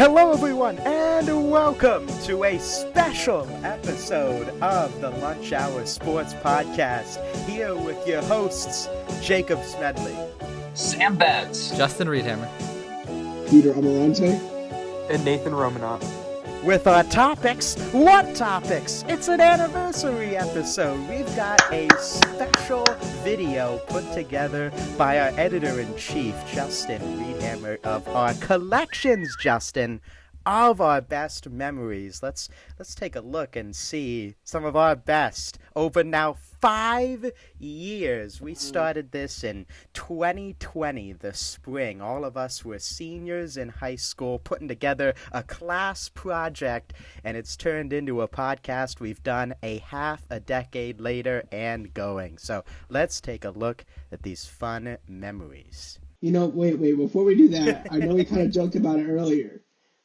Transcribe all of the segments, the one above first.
Hello, everyone, and welcome to a special episode of the Lunch Hour Sports Podcast. Here with your hosts, Jacob Smedley, Sam Betts, Justin Reedhammer, Peter Amarante, and Nathan Romanov. with our topics. What topics? It's an anniversary episode. We've got a special video put together by our editor-in-chief, Justin Reedhammer, of our collections, Justin, of our best memories. Let's take a look and see some of our best over now 5 years. We started this in 2020, the spring. All of us were seniors in high school putting together a class project, and it's turned into a podcast we've done a half a decade later and going. So let's take a look at these fun memories. Wait, before we do that, I know we kind of joked about it earlier,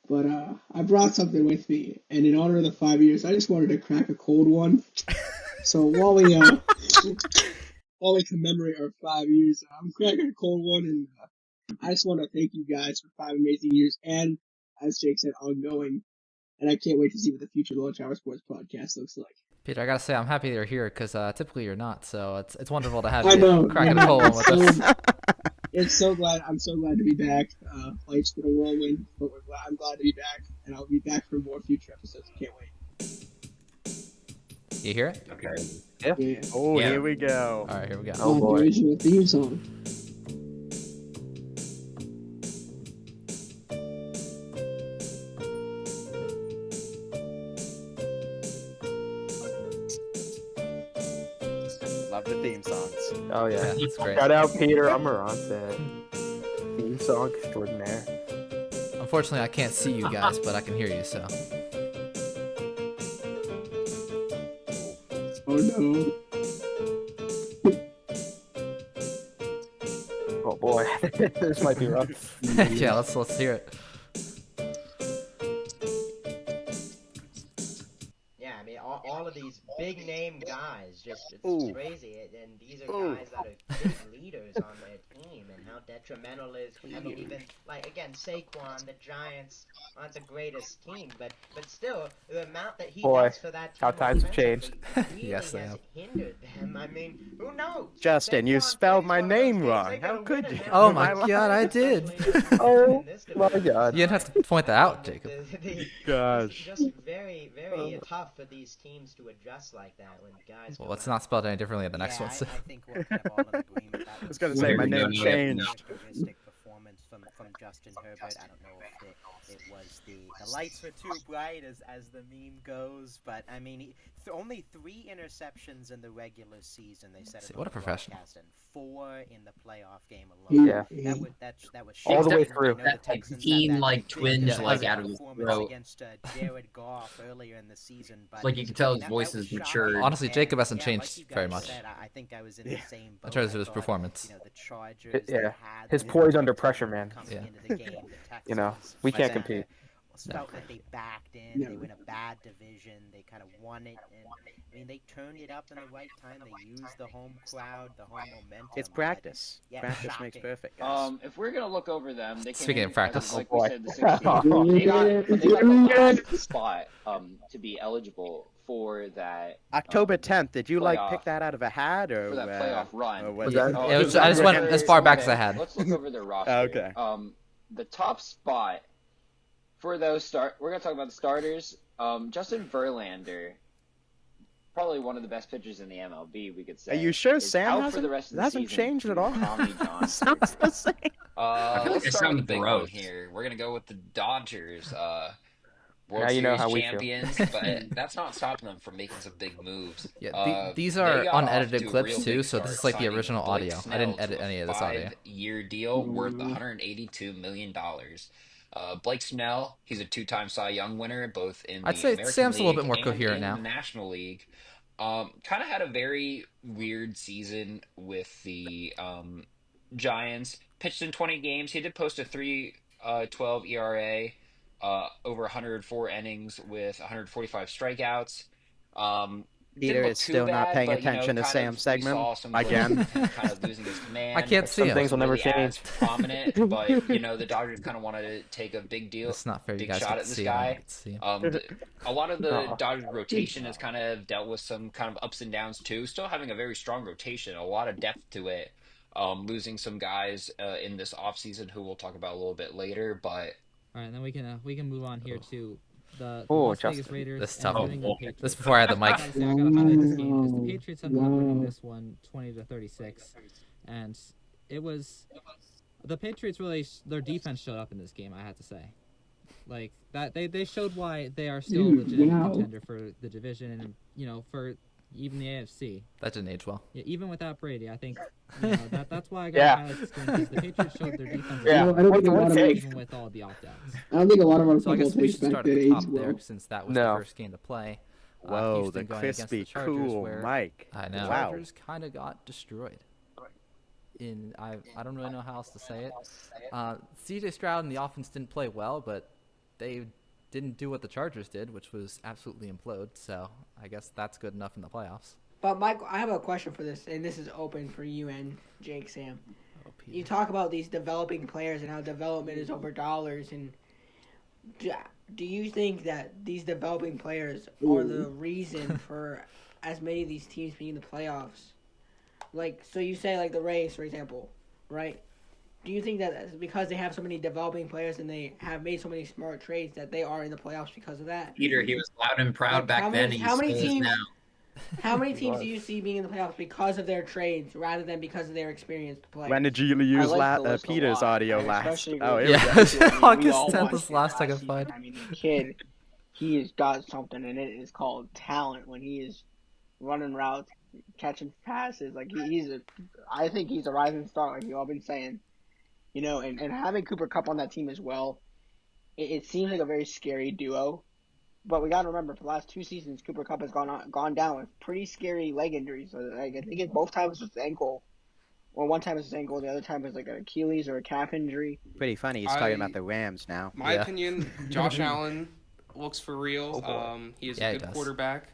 but I brought something with me, and in honor of the 5 years, I just wanted to crack a cold one. So while we commemorate our 5 years, I'm cracking a cold one, and I just want to thank you guys for 5 amazing years, and as Jake said, ongoing. And I can't wait to see what the future of the Lunch Hour Sports Podcast looks like. Peter, I gotta say I'm happy you're here because typically you're not, so it's wonderful to have I you know, cracking a cold one with us. I'm so glad to be back. Life's been a whirlwind, but I'm glad to be back, and I'll be back for more future episodes. Can't wait. You hear it? Okay. Yeah. Oh, Yeah. Here we go. All right, here we go. Oh, boy. The original theme song. Love the theme songs. Oh, Yeah, yeah. that's great. Shout out Peter Amarante. Theme song extraordinaire. Unfortunately, I can't see you guys, but I can hear you, so. Oh no. Oh, boy. This might be rough. Yeah, let's hear it. Yeah, I mean, all of these big name guys, it's Ooh. crazy. And these are Ooh. guys that are big leaders on their team, and how detrimental is. I mean, even like again, Saquon, the Giants aren't the greatest team, but still, the amount that he Boy, does for that team how times have changed. offensively really Yes, they has have. hindered them. I mean, who knows? Justin, you Saquon spelled plays my one of those name games wrong. they're How gonna could win you? and Oh they'll my win, God, I did. especially Oh, in this my division. God. You didn't have to point that out, Jacob. Gosh. It's just very, very tough for these teams to adjust like that when guys. Well, go it's out. not spelled any differently in the next Yeah, one. So. I think we're kind of all in agreement. That I was gonna say, my name changed. Characteristic performance from Justin Herbert. I don't know if it was the lights were too bright, as the meme goes, but I mean, only 3 interceptions in the regular season. They said See, it what on a the professional. broadcast, and 4 in the playoff game alone. Yeah. That was All the way shocking. through. I know the That Texans team, had that like, big twinge, like, out of his performance throat. against Jared Goff earlier in the season, but Like, you can tell his that voice was has matured. shocking. Honestly, Jacob And, hasn't yeah, changed like you very guys much. said, I think I was in Yeah. the same boat. In terms of I his thought, performance. the Chargers, Yeah. they had His the poise momentum under pressure, man. coming Yeah. into the game. The You know, Texans we can't kinda compete. felt like they backed in. No. They were in a bad division. They kind of won it, and I mean, they turned it up in the right time. They used the home crowd, the home momentum. It's but, practice. yeah, Practice shocking. makes perfect, guys. If we're gonna look over them, they came Speaking in of practice. as, like Oh, we boy. said, the 16th. they got the last spot to be eligible for that October 10th, did you playoff- pick that out of a hat, or for that playoff run. or Was was that- it? it was- I just went as far back as I had. Let's look over their roster. Okay. The top spot for those we're gonna talk about the starters. Justin Verlander, probably one of the best pitchers in the MLB. We could say. Are you sure is Sam out for hasn't? the rest of It the hasn't season changed due at to all. Tommy John Sounds the same. I feel like I Let's start sound with the grown Roads. here. We're gonna go with the Dodgers, World Now you know Series how we feel. champions, but that's not stopping them from making some big moves. Yeah, these They are got off unedited to a clips real too, big so this start, is like the signing original Blake audio. I Snell didn't to edit a any of this audio. 5-year deal worth $182 million. Blake Snell, he's a 2-time Cy Young winner, both in the I'd say American Sam's a little League bit more and coherent in now. the National League. Kind of had a very weird season with the Giants. Pitched in 20 games. He did post a 3.12 ERA, over 104 innings with 145 strikeouts. Peter look is too still not bad, paying but, attention to kind of Sam's we segment saw some again. glimpses, kind of losing his command. I can't see Some him. things will never Wasn't really change. as prominent, but the Dodgers kind of wanted to take a It's not fair. You big guys shot get at to this see it. I don't guy. get to see him. A lot of the Aw. Dodgers rotation has kind of dealt with some kind of ups and downs too. Still having a very strong rotation, a lot of depth to it. Losing some guys in this offseason who we'll talk about a little bit later, but All right, then we can move on here to the Oh, Las Vegas Justin. Raiders This is and tough. the New England Patriots. This is before I had the mic. I gotta highlight this game because the Patriots ended up winning this one 20-36, and it was the Patriots really their defense showed up in this game. I have to say, like that they showed why they are still a legitimate contender for the division and for even the AFC. That didn't age well. Yeah, even without Brady, I think that's why I got Yeah. to highlight this game because the Patriots showed their defense Yeah. I don't think a lot of even with all the opt-outs. I don't think a lot of our So I guess football we takes should back start that at the age top there well. since that was No. the first game to play. Whoa, Houston the going against crispy, the Chargers, cool where, Mike. I know. Wow. Chargers kind of got destroyed. I don't really know how else to say it. CJ Stroud and the offense didn't play well, but they didn't do what the Chargers did, which was absolutely implode. So I guess that's good enough in the playoffs. But Michael, I have a question for this, and this is open for you and Jake, Sam. Oh, Peter. You talk about these developing players and how development is over dollars, and do you think that these developing players are the reason for as many of these teams being in the playoffs? Like, so you say like the Rays, for example, right? Do you think that it's because they have so many developing players and they have made so many smart trades that they are in the playoffs because of that? Peter, he was loud and proud Like, back how then. many- and how he many still is teams- now. How many teams do you see being in the playoffs because of their trades rather than because of their experienced players? When did you use like the list a Peter's lot, audio and last? especially Oh, with- here we Yeah, go. I mean, we August all 10th watched was it the last I last could find. season. I mean, the kid, he has got something, and it is called talent. When he is running routes, catching passes, like I think he's a rising star, like you all been saying. And having Cooper Kupp on that team as well, it seems like a very scary duo. But we got to remember, for the last 2 seasons, Cooper Kupp has gone down with pretty scary leg injuries. So, like, I think it's both times it was his ankle, or one time it was his ankle, the other time it was like an Achilles or a calf injury. Pretty funny. He's talking about the Rams now. My Yeah. opinion, Josh Allen looks for real. boy. He is Yeah, a he good does. quarterback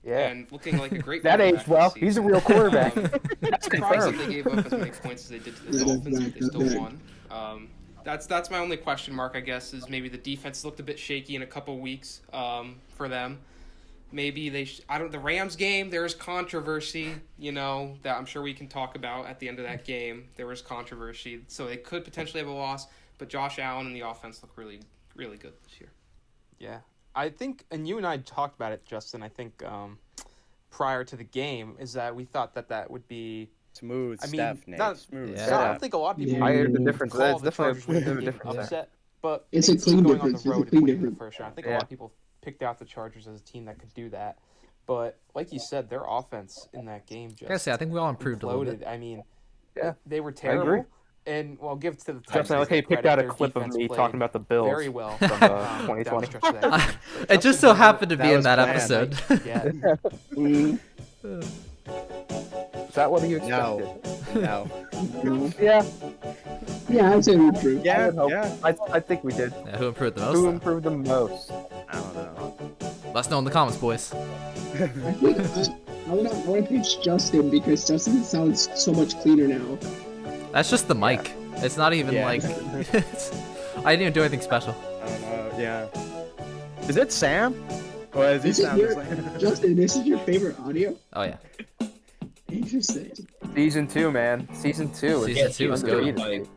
Yeah. and looking like a great That quarterback aged well. this He's a season. real quarterback. That's surprised that they gave up as many points as they did to the Yeah, Dolphins, that's but they still right. won. That's my only question mark, I guess, is maybe the defense looked a bit shaky in a couple weeks for them. Maybe the Rams game, there was controversy, that I'm sure we can talk about at the end of that game. There was controversy, so they could potentially have a loss, but Josh Allen and the offense look really, really good this year. Yeah, I think, and you and I talked about it, Justin, I think prior to the game, is that we thought that would be Smooth I mean, stuff, Nate. not- Smooth Yeah. I stuff. don't think a lot of people Yeah. I hear the difference. call It's the Chargers definitely would a be difference there. upset, but It's a Nate's clean going difference. on the It's a road clean and winning the difference. first round. I think a Yeah. lot of people picked out the Chargers as a team that could do that, but like you said, their offense in that game just I gotta say, I think we all improved a little bit. imploded. I mean, Yeah, they were I agree. terrible, and well, give to the Titans. Justin, I like how you picked credit, out a their clip of defense me played talking about the Bills very well from down the 2020. stretch of that game. But It just so Justin happened to that be in was that planned. episode. Herbert, yeah, Is that what you No. expected? No. Yeah, Yeah, I'd say we're true. Yeah, would hope. yeah. I think we did. Yeah, who improved the Who most? improved the most? I don't know. Let us know in the comments, boys. I think I want to pitch Justin because Justin sounds so much cleaner now. That's just the mic. It's not even Yeah. like. I didn't even do anything special. I don't know. Yeah. Is it Sam? Or is he Is it sound your- just like... Justin, this is your favorite audio? Oh yeah. Interesting. Season 2, man. Season 2. Season 2 is good. undefeated.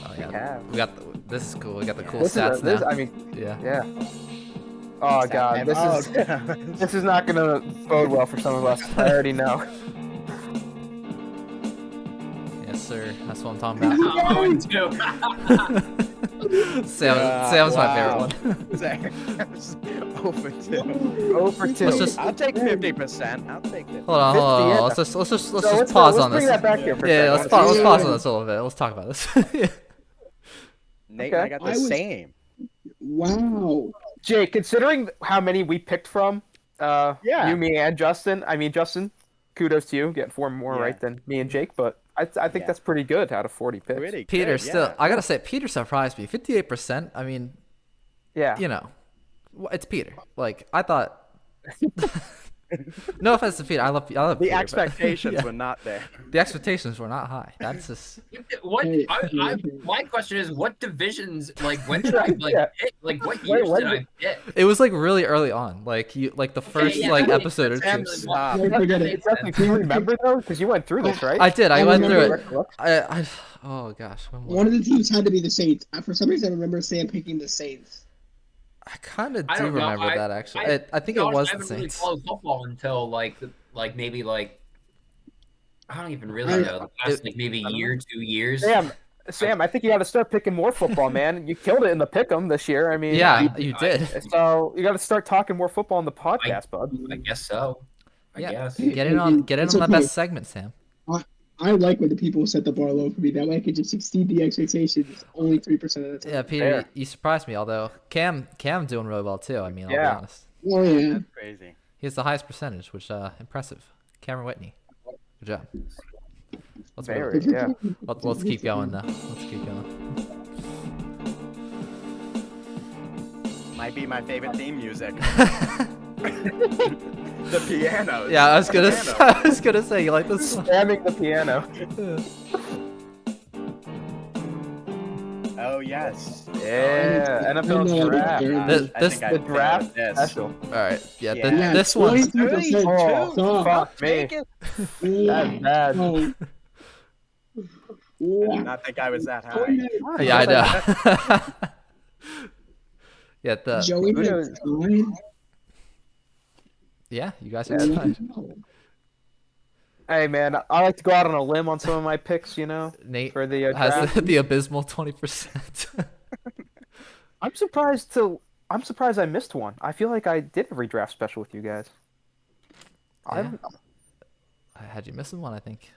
Oh yeah. have. We got this is cool. We got the cool This stats is this, now. I mean, Yeah. yeah. Oh god, this is not gonna bode well for some of us. I already know. Yes, sir. That's what I'm talking about. Oh, and two. Sam's my favorite one. Sam's 0 for 2. 0 for 2. Let's just I'll take 50%. I'll take it. hold on. 50, yeah. Let's just So let's pause let's on bring this. that back here for a Yeah, second. let's pause on this a little bit. Let's talk about this. Nate Okay. and I got the I was- same. Wow. Jake, considering how many we picked from, Yeah. you, me, and Justin. I mean, Justin, kudos to you, getting 4 more Yeah. right than me and Jake. But I think Yeah. that's pretty good out of 40 picks. Pretty Peter good, still. yeah. I gotta say, Peter surprised me. 58%. I mean, Yeah. you know, Well, it's Peter. Like I thought. No offense to Peter, I love The Peter, but- expectations Yeah. were not there. The expectations were not high. That's just. What? My question is, what divisions? Like, when should I pick? Like, what years did I pick? It was like really early on, like the first yeah, like that episode or makes two. sense. Justin, can you remember though? Because you went through this, right? I did. I went through remember- it. Oh gosh. When was One of the teams had to be the Saints. For some reason, I remember Sam picking the Saints. I kind of I do don't know. remember that actually. I think to it be was honest, the I haven't really Saints. followed football until like maybe like I don't even really know the past like maybe year, 2 years. Sam, I think you got to start picking more football, man. You killed it in the pick'em this year. I mean, Yeah, you did. So you got to start talking more football in the podcast, bud. I guess so. I guess. Get in on It's that okay. best segment, Sam. I like when the people set the bar low for me. That way I can just exceed the expectations only 3% of the time. Yeah, Peter, you surprised me. Although Cam doing really well too. I mean, I'll be Yeah. honest. Oh, yeah. That's crazy. He has the highest percentage, which impressive. Cameron Whitney, good job. Let's move Very, on. yeah. Let's keep going now. Let's keep going. Might be my favorite theme music. The pianos. Yeah, I was gonna Pianos. I was gonna say you like this one. Spamming the piano. Oh yes. Yeah, NFL draft. This I think the draft I'd this. special. All right, yeah. Yeah. This one. 23%. Oh, Stop. fuck me. That's bad. Oh. I did not think I was that high. Yeah, I know. Yeah, the Joey had fine. yeah, you guys Yeah. are fine. Hey man, I like to go out on a limb on some of my picks, you know, Nate for the has draft. the abysmal 20%. I'm surprised I missed one. I feel like I did a redraft special with you guys. Yeah. I had you missing one, I think.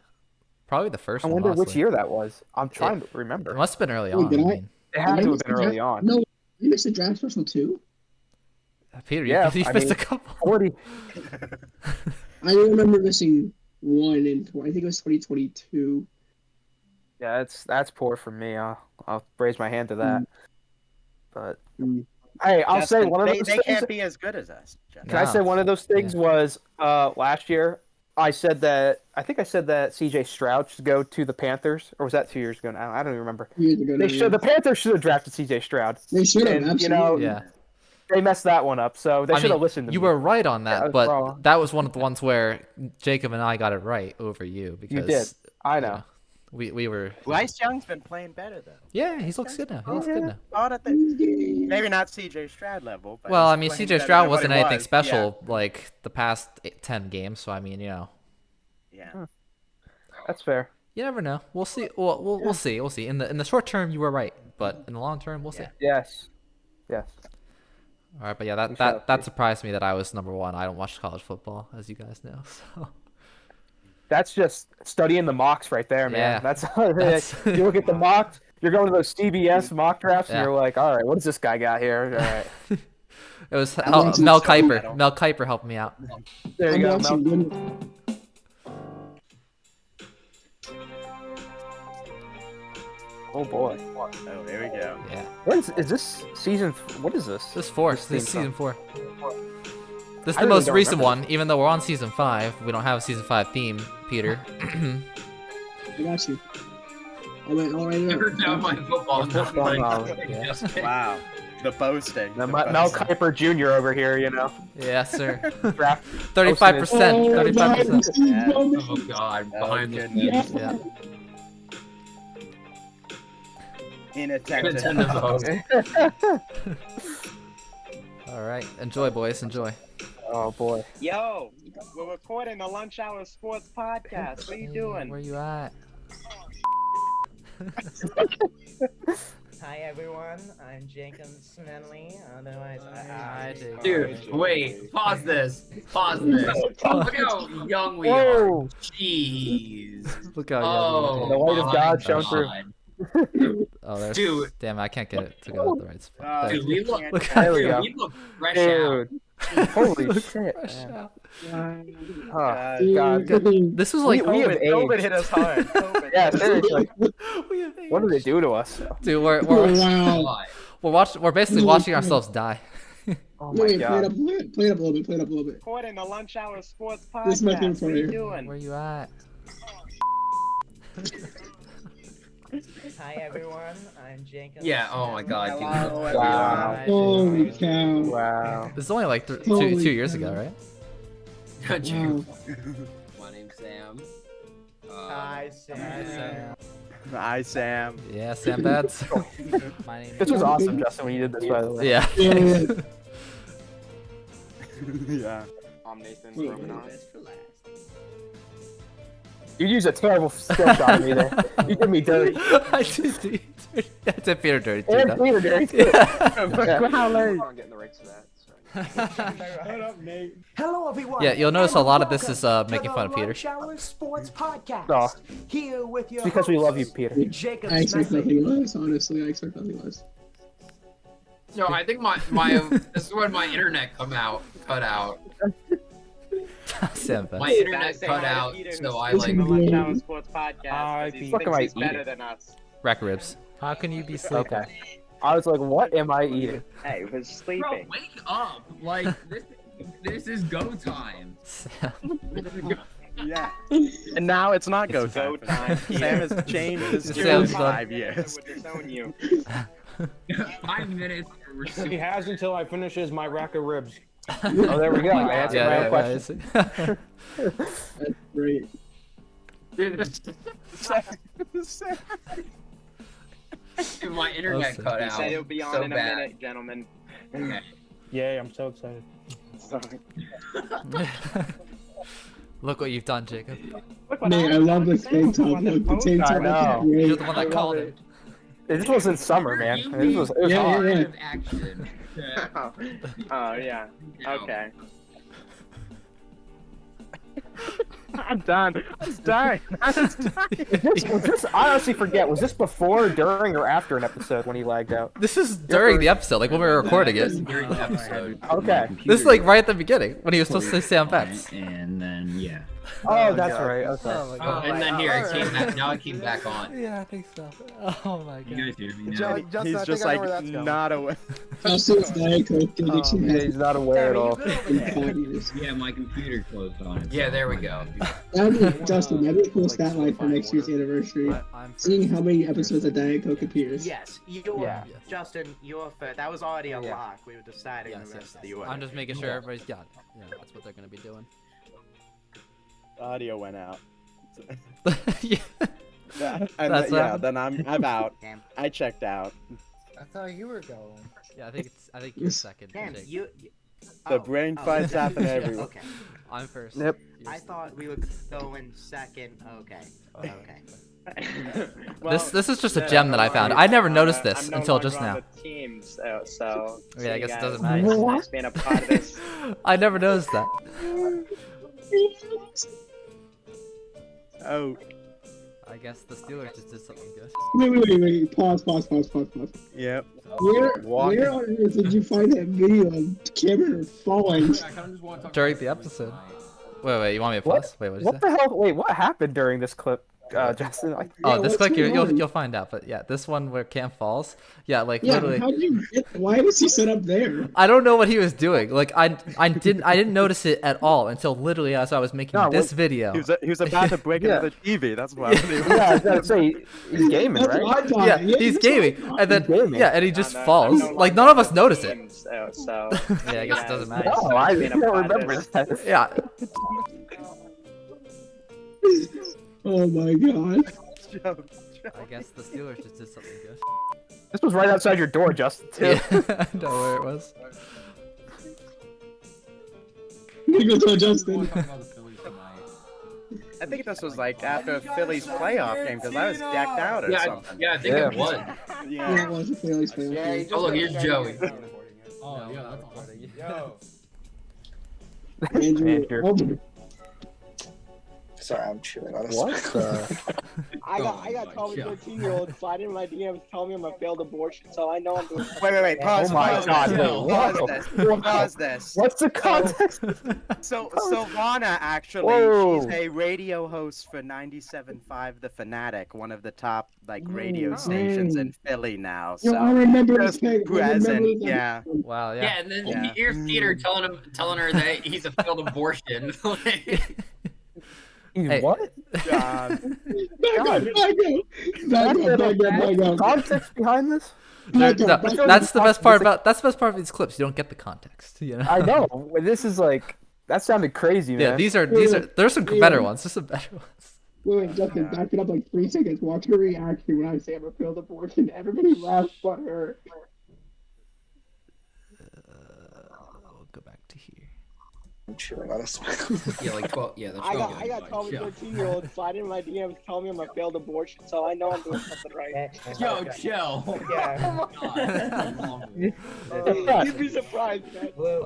Probably the first I one. wonder which honestly. year that was. I'm trying to remember. It must have been early Wait, on. did I I- mean, It had to have been early on. No, you missed the draft special too? Peter, Yeah, you I missed mean, a couple. 40. I remember missing one in, I think it was 2022. Yeah, that's poor for me. I'll raise my hand to that. But Mm. hey, I'll say Justin, one of they, those they things. can't be as good as us. Justin. Can I say one of those things was last year? I said that C.J. Stroud should go to the Panthers, or was that 2 years ago? Now I don't even remember. Years ago They now, should. The Panthers should have drafted C.J. Stroud. They should have, And, absolutely. you know, Yeah. they messed that one up. So they I should have mean, listened to me. you were right on that, I was but wrong. that was one of the ones where Jacob and I got it right over you because You did. I know. we were. Bryce Young's been playing better though. Yeah, he looks good now. He looks good now. Thought at the, maybe not C.J. Stroud level, but Well, he's I mean, playing C.J. better Stroud than what wasn't he anything was. special like the past 10 games, so I mean, Yeah. That's fair. you never know. We'll see. We'll see. We'll see. In the short term, you were right, but in the long term, we'll see. Yes. Yes. All right, but yeah, We shall that surprised me that I was number one. I don't watch college football, as you guys know. So That's just studying the mocks right there, man. Yeah. That's, That's- you look at the mocks. You're going to those CBS mock drafts, and Yeah. you're like, all right, what does this guy got here? All right. it was I'm watching Mel so Kiper. metal. Mel Kiper helped me out. There you I'm go, watching Mel. one- Oh boy. Oh, there we go. Yeah. What is this season? What is this? This four. This This is theme season song. 4. This is I the really most don't recent remember one, even though we're on season 5. We don't have a season 5 theme, Peter. I got you. I'll write it Never up. down my football. Yeah. Wow. The boasting. Now, the Mel boasting. Kiper Jr. over here, you know. Yes, sir. Draft 35%. Oh, 35%. Yeah. Oh God, behind the goodness. scenes. Yeah. Inattentive. Inattentive. All right. Enjoy, boys. Enjoy. Oh boy. Yo, we're recording the Lunch Hour Sports Podcast. What are you doing? Where you at? Hi everyone, I'm Jenkins Smedley, otherwise Dude, wait. Pause this. Pause this. Look how young we are. Whoa. Jeez. Look how Oh, The light of my God shone through. Oh, there's. Dude. Damn, I can't get it to go at the right spot. There. Dude, we look, Look There we dude, go. we look fresh out. Dude. Holy shit. Fresh man. out. Oh, Dude, God. fucking- This was like, We have COVID aged. hit us hard. COVID. Yeah, seriously. we have What do they do to us? Dude, Wow. we're basically watching ourselves die. Oh Wait, my play it god. up, play it up a little bit, play it up a little bit. Recording the Lunch Hour Sports Podcast. This is my favorite part What are you here. doing? Where you at? Hi everyone, I'm Jacob. Yeah. Oh my God. Hello, Dude. Wow. Holy cow. Wow. This is only like Holy two years cow. ago, right? Wow. My name's Sam. Hi, Sam. Hi, Sam. Yeah, Sam Bads. My name This was awesome, Justin, when you did this, by the way. Yeah. Yeah. Yeah. I'm Nathan Wait, Romanov. You used a terrible skill shot on me there. You did me dirty. I did. I did Peter dirty too. And though. Peter dirty, too. Yeah. How late? I'm getting the rights for that. Shut up, Nate. Hello, everyone. Yeah, you'll notice a and lot of this is welcome making to fun of the Peter. Lunch Hour Sports Podcast. No. Here with your It's because we love you, hosts, Peter. Jacob I expect Smith. nothing less, honestly. I expect nothing less. No, I think my this is when my internet cut out. Sam Bads. My internet cut out, so I like. the Lunch Hour Sports Podcast. 'cause he Fuck am I thinks he's better eating? than us. Rack ribs. How can you be sleeping? Okay. I was like, what am I eating? Hey, we're Bro, sleeping. wake up! Like this is go time. Yeah. And now it's not go time. Go time. Sam has changed his tune in Sam's done. 5 years. We're disowning you. 5 minutes. He has until I finishes my rack of ribs. Oh, there we go. I answered my own Yeah, question. That's great. My internet Awesome. cut He out. said he'll be on so in a bad. minute, gentlemen. Yay, I'm so excited. Sorry. Look what you've done, Jacob. Look what Nate, I love the tank top look. The tank I top know. is great. You're the one that called it. This was in summer, man. It was Yeah, hot. yeah, yeah. Action. Oh, yeah. Okay. I'm done. I'm dying. Was this, I honestly forget, was this before, during, or after an episode when he lagged out? This is during the episode, like when we were recording it. During the episode. Okay. This is like right at the beginning when he was supposed to say Sam Bads. And then yeah. Oh, that's right. Okay. Oh my Oh, and then here it came back. Now it came back on. Yeah, I think so. Oh my You god. guys hear me now? Justin, He's I just think I know like where that's going. not aware. Also, it's Diet Coke. The addiction Yeah, has he's not aware at all. Yeah, my computer closed on it. Yeah, there we go. That'd be, Justin, that'd be a cool stat line for next year's anniversary. Seeing how many episodes of Diet Coke appears. Yes, Yeah. Justin, you're first. That was already a Yeah. lock. We were deciding Yes, the yes, rest of the yes. order. I'm just making sure everybody's got it. Yeah, that's what they're gonna be doing. Audio went out. Yeah. And That's what yeah, happened? then I'm out. Damn. I checked out. That's how you were going. Yeah, I think you're second. Damn, Jake. you. The brain fights happen everywhere. Okay. I'm first. Yep. I thought we were going second. Okay. Okay. This is just a gem that I found. I never noticed this I'm no until longer just on now. the team, so Yeah, I see you guess it guys. doesn't matter. Nice- nice being a part of this. I never noticed that. Oh, I guess the Steelers just did something good. Wait. Pause. yep. Where Walking. on earth did you find that video of Cameron falling? During the episode. Wait, you want me to What? pause? Wait, what did you What say? the hell? Wait, what happened during this clip, Justin? Oh, Yeah, this what's clip going on? you'll find out, but yeah, this one where Cam falls. Yeah, like Yeah, literally. how did you get? Why was he set up there? I don't know what he was doing. Like I didn't notice it at all until literally as I was making No, this what- video. He was about to break Yeah. another TV. That's why. Yeah, I was gonna say, he's gaming, That's what right? I thought. Yeah, he's that's what I gaming, thought. and then gaming. yeah, and he just No, no, falls. I'm no Like longer none of us on the notice it. team, So Yeah, I guess it doesn't matter. No, I Being a don't part of remember this. that. Yeah, Oh my god. I guess the Steelers just did something good. This was right outside your door, Justin, too. Yeah, I know where it was. You go tell Justin. I think this was like after Philly's playoff game because I was decked out or something. Yeah, I think Yeah. it was. Yeah, it was a Phillies fan. Yeah, Oh, look, here's Joey. Oh, yeah, that's awesome. Yo. Andrew. Andrew. Oh, Sorry, I'm chewing on a What? I got 12 and 13-year-olds sliding in my DMs telling me I'm a failed abortion, so I know I'm doing. Wait. Pause. Oh my pause God, This. wait, Pause whoa. this. Whoa. Pause this. What's the context? So Silvana actually, Whoa. she's a radio host for 97.5 The Fanatic, one of the top radio stations in Philly now. So Yo, I remember this just thing. I remember present, this yeah. Wow, yeah. Yeah, and then Yeah. here's Peter telling her that he's a failed abortion. Hey. What? God. Back up. Context behind this? That's the best part of these clips. You don't get the context. You know. I know. This is like that sounded crazy, man. Yeah, there's some better ones. There's some better ones. Wait, Justin, back it up like 3 seconds. Watch her reaction when I say I'm a failed abortion. Everybody laughs but her. We'll go back to here. I'm chewing on a Yeah, like 12. Yeah, that's I got 12 and 13-year-olds sliding in my DMs telling me I'm a failed abortion, so I know I'm doing something right. Yo, chill. Yeah. You'd be surprised, man. We're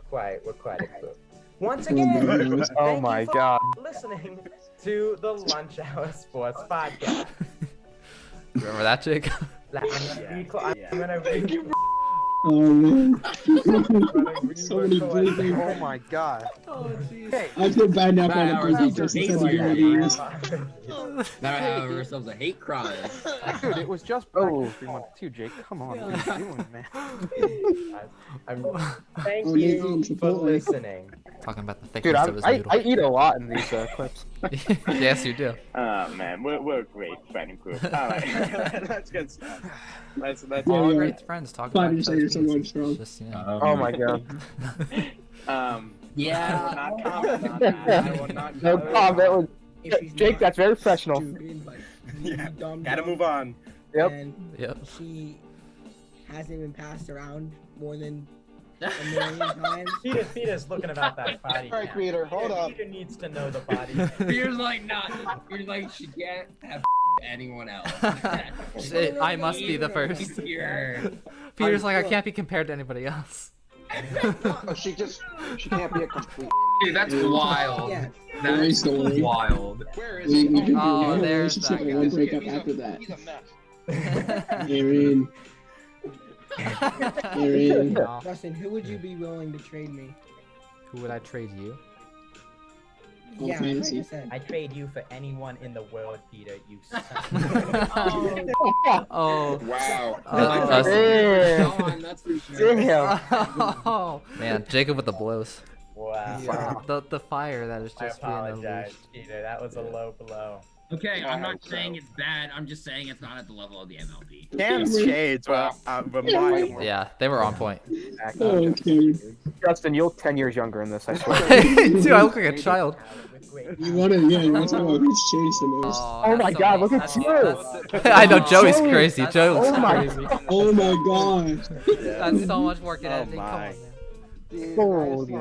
quite equipped. Once again, Oh thank my you for God. listening to the Lunch Hour Sports Podcast. Remember that, Jake? I'm gonna read. Oh man. So many bleeping. Oh my God. Oh jeez. I feel bad now for Bad the hours bleeping of just hate instead of crime. doing these. Now I have ourselves a hate crime. Dude, it was just practice 3-1-2, Jake. Come on, what are you doing, man? Thank Oh, you Nathan, for Chipotle. listening. Talking about the Dude, thickness of his I noodle. eat a lot in these clips. Yes, you do. Oh man, we're a great friend group. Alright, let's get started. Let's Yeah, All yeah. great friends talk 5 about years later, those someone things. strong. Just, you know. Oh my God. Yeah. I will not comment on that. I will not No comment. comment. That was If she's Jake. not That's very professional. stupid, like, Yeah, dumb, gotta dumb, move on. Yep. And Yep. she hasn't been passed around more than a million times. Peter's looking about that body. Alright, count. Peter, hold up. Peter needs to know the body. Peter's like Peter's like she can't have anyone else. I must be the first. Here. Peter's like, I can't be compared to anybody else. She can't be a complete. Dude, that's wild. Yeah. Very That's story. wild. We can do Oh, one there's relationship that and guy. one breakup after that. Aaron. Aaron. No. Justin, who would you be willing to trade me? Who would I trade you? Oh, Yeah, fantasy. like I said. I trade you for anyone in the world, Peter. You son. Oh. Wow. Damn. That's for sure. Damn. Oh man, Jacob with the blows. Wow. The fire that is I just being apologize, unleashed. Peter. That was a low blow. Okay, I'm not saying it's bad. I'm just saying it's not at the level of the MLB. Cam's shades were remarkable. Yeah, they were on point. Okay. Justin, you're 10 years younger in this, I swear. Dude, I look like a child. You wanna talk about who's changed the most? Oh my God, look at you! I know Joey's crazy. Joey looks Oh my crazy. Oh my god. That's so much work in editing. Come my. on, man. Holy.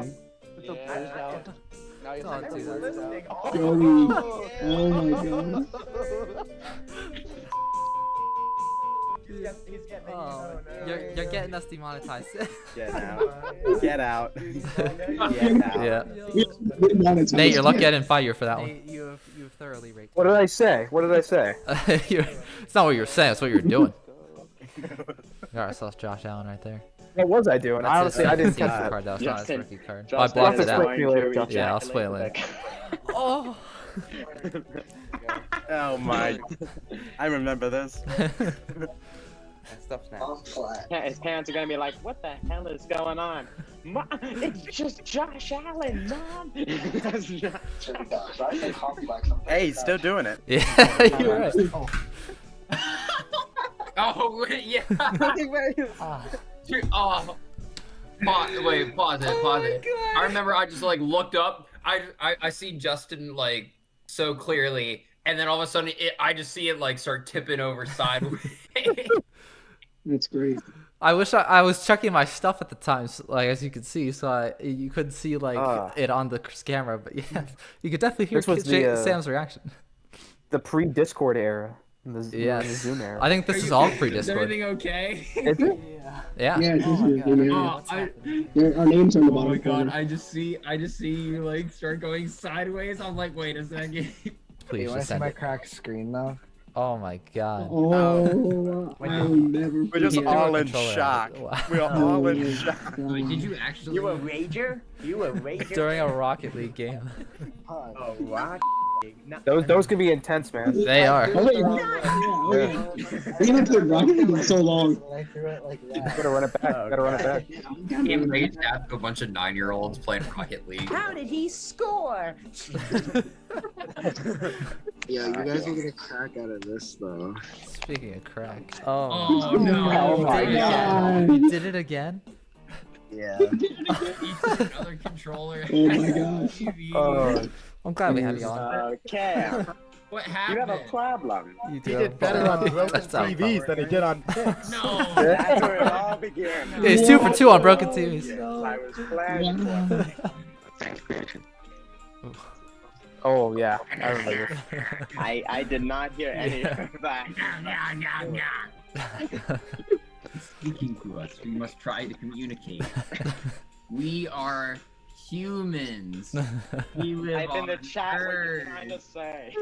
Don't do that. Joey. Oh my god. Oh, you're getting us demonetized. Get out. Get out. Get out. Yeah. Nate, you're lucky I didn't fire you for that one. Nate, you've thoroughly raked. What did I say? What did I say? It's not what you were saying. It's what you're doing. Got ourselves Josh Allen right there. What was I doing? That's Honestly, his I didn't season catch that. card. That was not his Justin- rookie card. Justin I blocked is it out. going to Justin. Yeah, I'll split it later. Oh. Oh my. I remember this. Stuff's now. His parents are gonna be like, "What the hell is going on? Mom, it's just Josh Allen, Mom." Hey, he's still doing it. Yeah, you're right. Oh wait, yeah. Dude, oh. Wait, pause it. I remember I just like looked up. I see Justin like so clearly, and then all of a sudden I just see it like start tipping over sideways. That's great. I wish I was checking my stuff at the time, so, like as you could see, so you couldn't see like it on the camera, but yeah, you could definitely hear This was Sam's reaction. The pre-Discord era. in the Yes. Zoom era. I think this is all free Discord. Is everything okay? Is it? Yeah. Yeah, it's just my Zoom God. area. Our names are on the Oh bottom my god, corner. I just see you like start going sideways. I'm like, wait a second. Please You want to just see send my it. cracked screen now? Oh my god. Oh, I will never. We're just He threw all a in controller shock. at it. Wow. We are all in shock. Wait, did you actually? You a rager? You a rager? During a Rocket League game. Oh, rock. Those can be intense, man. They are. Oh, yeah. We haven't played Rocket League in so long. I threw it like that. Gotta run it back. Gotta run it back. Game raised out to a bunch of 9-year-olds playing Rocket League. How did he score? Yeah, you guys are gonna crack out of this though. Speaking of crack. Oh no! Oh my God. You did it again? Yeah. Another controller. Oh my gosh. Oh, I'm glad we have you on. Okay. What You happened? have a problem. You He did better on broken That's not a TVs than he did on picks. No. That's where it all began. Yeah, he's 2 for 2 on broken TVs. Yes, I was planning for it. Thanks, creation. oh yeah, I remember. I did not hear any of that. Speaking to us, we must try to communicate. We are humans. We live Type in on the chat what you're Earth. trying to say.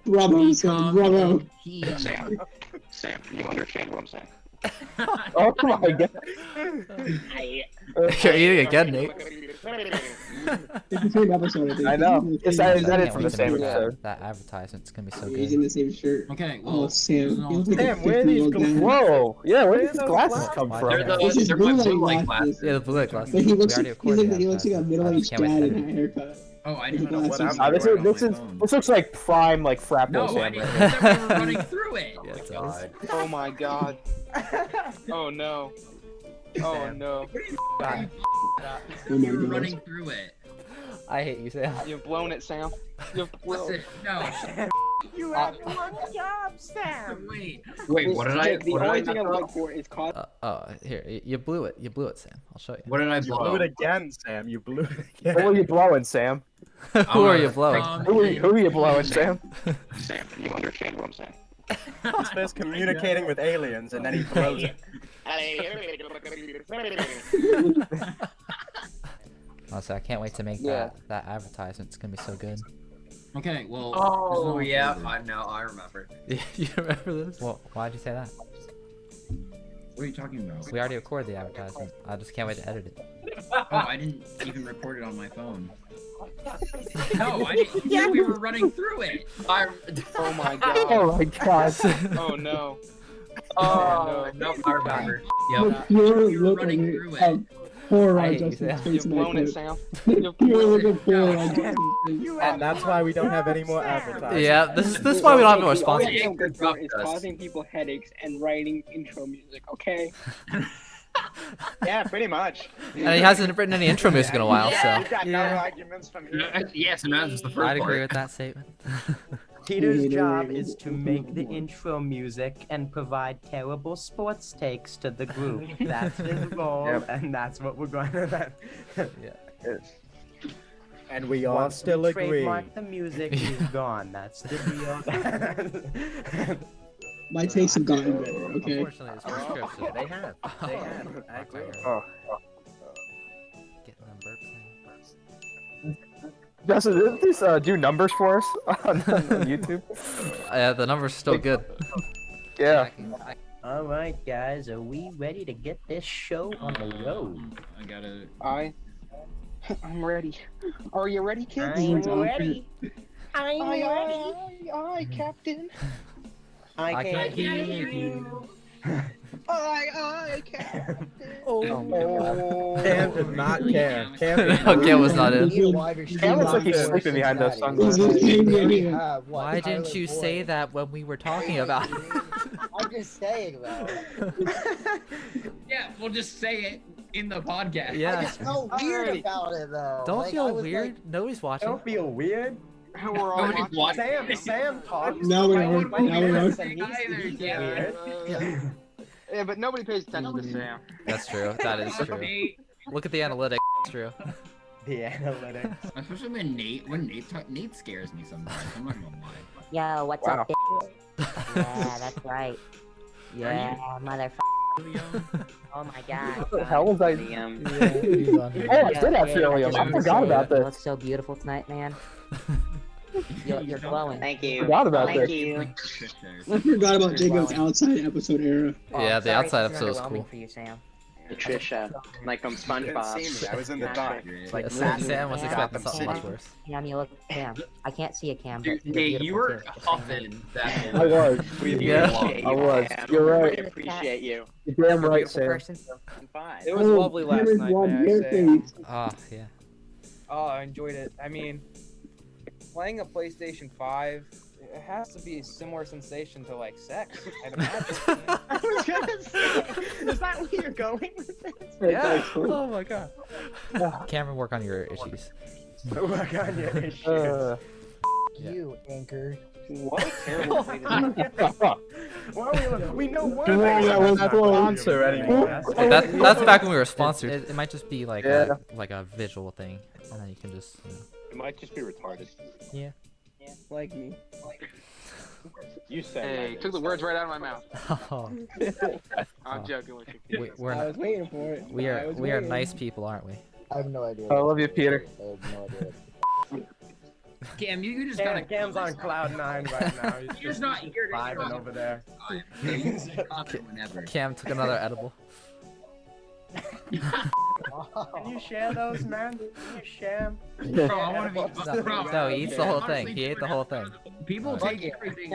Bravo, son. Bravo. Sam, you understand what I'm saying? Oh my god. You're eating again, Nate. It's the same episode, I think. I know. It's That I is can't from wait the to same make episode. that advertisement's gonna be so He's in good. the same shirt. Okay, well, Oh, Sam. You look like Sam, a where are these 50-year-old guy. Whoa. Yeah, where did these glasses come Why from? don't they're you- This is they're my blue blue light light glasses. glasses. Yeah, the blue glasses. But he We looks already like recorded he looks like a advertisement. I middle-aged just can't wait dad to in edit a it. haircut. Oh, I With didn't know what glasses. I was This doing on is my phone. this looks like prime like Frappo No, I Sam. didn't. Right I thought we were running through it. Yeah, it does. Oh my god. Oh no. Oh no. Oh my We were gosh. running through it. I hate you, Sam. You've blown it, Sam. You've blown Listen, no. You have one job, Sam. Wait, what did I? The What did only I? thing I'm looking for is cause. Here, you blew it. You blew it, Sam. I'll show you. What did I You blew blow? it again, Sam. You blew it again. What were you blowing, Sam? Who are you blowing? Who are you blowing, Sam? Sam, you understand what I'm saying? He says communicating with aliens, and then he blows it. Honestly, I can't wait to make Yeah. that advertisement. It's gonna be so good. Okay, well. Oh yeah, I remember. You remember this? Well, why'd you say that? What are you talking about? We already recorded the advertisement. I just can't wait to edit it. Oh, I didn't even record it on my phone. No, I didn't. Yeah, we were running through it. Oh my god. Oh my god. Oh no. Oh no, I remember. Look, Yep. pure We were look running of through it. horror I on hate you, Justin's Sam. face You've in that blown it, clip. Sam. The pure look of horror on Justin's face. And that's why we don't have any more advertising. Yeah, this is why we don't have no The only sponsors. thing I'm good for is Us. causing people headaches and writing intro music. Okay. Yeah, pretty much. And he hasn't written any intro music in a while, You so got no arguments from here. Yes, and that was the first I'd agree part. with that statement. Peter's job is to make the intro music and provide terrible sports takes to the group. That's his role, and that's what we're going to. Yeah. And we all Once still we agree. trademark the music, he's gone. That's the deal. My takes have gotten better, okay? Unfortunately, it's prescription. They have. They have. I agree. Oh. Getting them burps in. Justin, didn't these do numbers for us on YouTube? Yeah, the number's still good. Yeah. All right, guys, are we ready to get this show on the road? I gotta. I'm ready. Are you ready, kids? I'm ready. I'm ready. Aye, Captain. I can't hear you. Aye, Captain. Oh. Cam did not care. Cam did No, Cam was not in. Cam looks like he's sleeping behind those sunglasses. Why didn't you say that when we were talking about it? I'm just saying though. Yeah, we'll just say it in the podcast. Yeah. I just felt weird about it though. Don't Like, I feel was weird. like, Nobody's watching. don't feel weird. We're all Nobody's watching. Sam talks. Now we are. for 20 Now we are. minutes and he's weird. Yeah, but nobody pays attention to Sam. That's true. That is true. Look at the analytics. It's true. The analytics. Especially when Nate scares me sometimes. I'm not gonna lie. Yo, what's Wow. up, bitch? Yeah, that's right. Yeah, motherfucker. Oh my god. What the hell was I? Liam. Oh, I did have Helium. I forgot about You look this. so beautiful tonight, man. You're glowing. Thank you. Forgot about Thank this. you. I forgot about Jacob's outside episode era. Yeah, the outside episode was Underwhelming cool. for you, Sam. Patricia, like from SpongeBob. You didn't see me. I was in the dark. Like, Sam, Sam was Cam, expecting something much Cam, worse. Cam, you look. Cam, I can't see a Cam. But Dude, you're Nate, you beautiful were too. Just saying. huffing that. I was. Yeah. I was. You're right. We appreciate you. You're damn right, Beautiful Sam. person. Fine. It was lovely last Cameron's night, blonde may I hair say. things. Ah, yeah. Oh, I enjoyed it. I mean, playing a PlayStation 5, it has to be a similar sensation to like sex, I'd imagine. I was gonna say, is that where you're going with this? Yeah. Oh my god. Cameron, work on your issues. Work on your issues. You, Anchor. What a terrible way to We know one sponsor anymore. That's back when we were sponsored. It might just be like Yeah. a visual thing, and then you can just. You know. It might just be retarded. Yeah. like me. You said Hey, took the words right out of my mouth. Oh, I'm joking with you. we're I was waiting for it. we I are was we are waiting. nice people, aren't we? I have no idea. I love you, Peter. I have no idea. Cam, you just gotta. Cam's on cloud 9 right now. He's You're just not here to vibing over there. whenever. Cam took another edible. Can you share those, man? Can you share? Bro, I want to be. No, he eats the whole thing. He ate the whole thing. People take everything.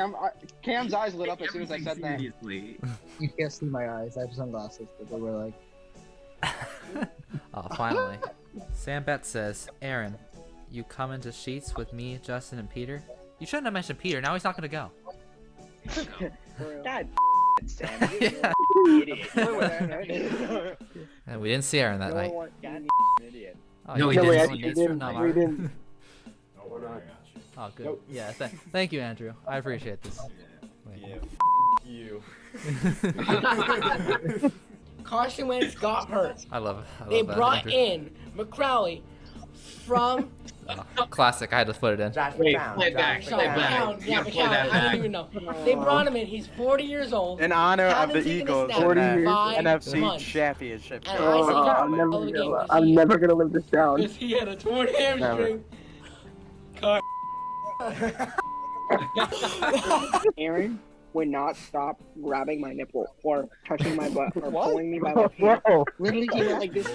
Cam's eyes lit up as soon as I said that. seriously. You can't see my eyes. I have sunglasses, but they were like. Oh, finally. Sam Betts says, Aaron, you come into Sheets with me, Justin, and Peter? You shouldn't have mentioned Peter. Now he's not gonna go. God, Sam, Yeah. you idiot. And we didn't see Aaron that night. God, idiot. Oh, No, you we didn't. didn't. Nate's from Namar. We didn't. Oh, good. Yeah, thank you, Andrew. I appreciate this. Wait. You. Carson Wentz got hurt. I love it. They that, brought Andrew. in McCrowley from Classic. I had to put it in. Josh Wait, McCown. play it back, Josh play it McCown. back. McCown. Yeah, Play that McCown. I back. don't even know. They brought him in. He's 40 years old. In honor of Haven't the taken a Eagles snap and in that 5 NFC months. championship. And I Oh, see I'm him never, all the game. I'm never gonna live this down. Because he had a torn hamstring. Aaron would not stop grabbing my nipple or touching my butt or What? pulling me by my feet. Whoa. Literally, he went like this.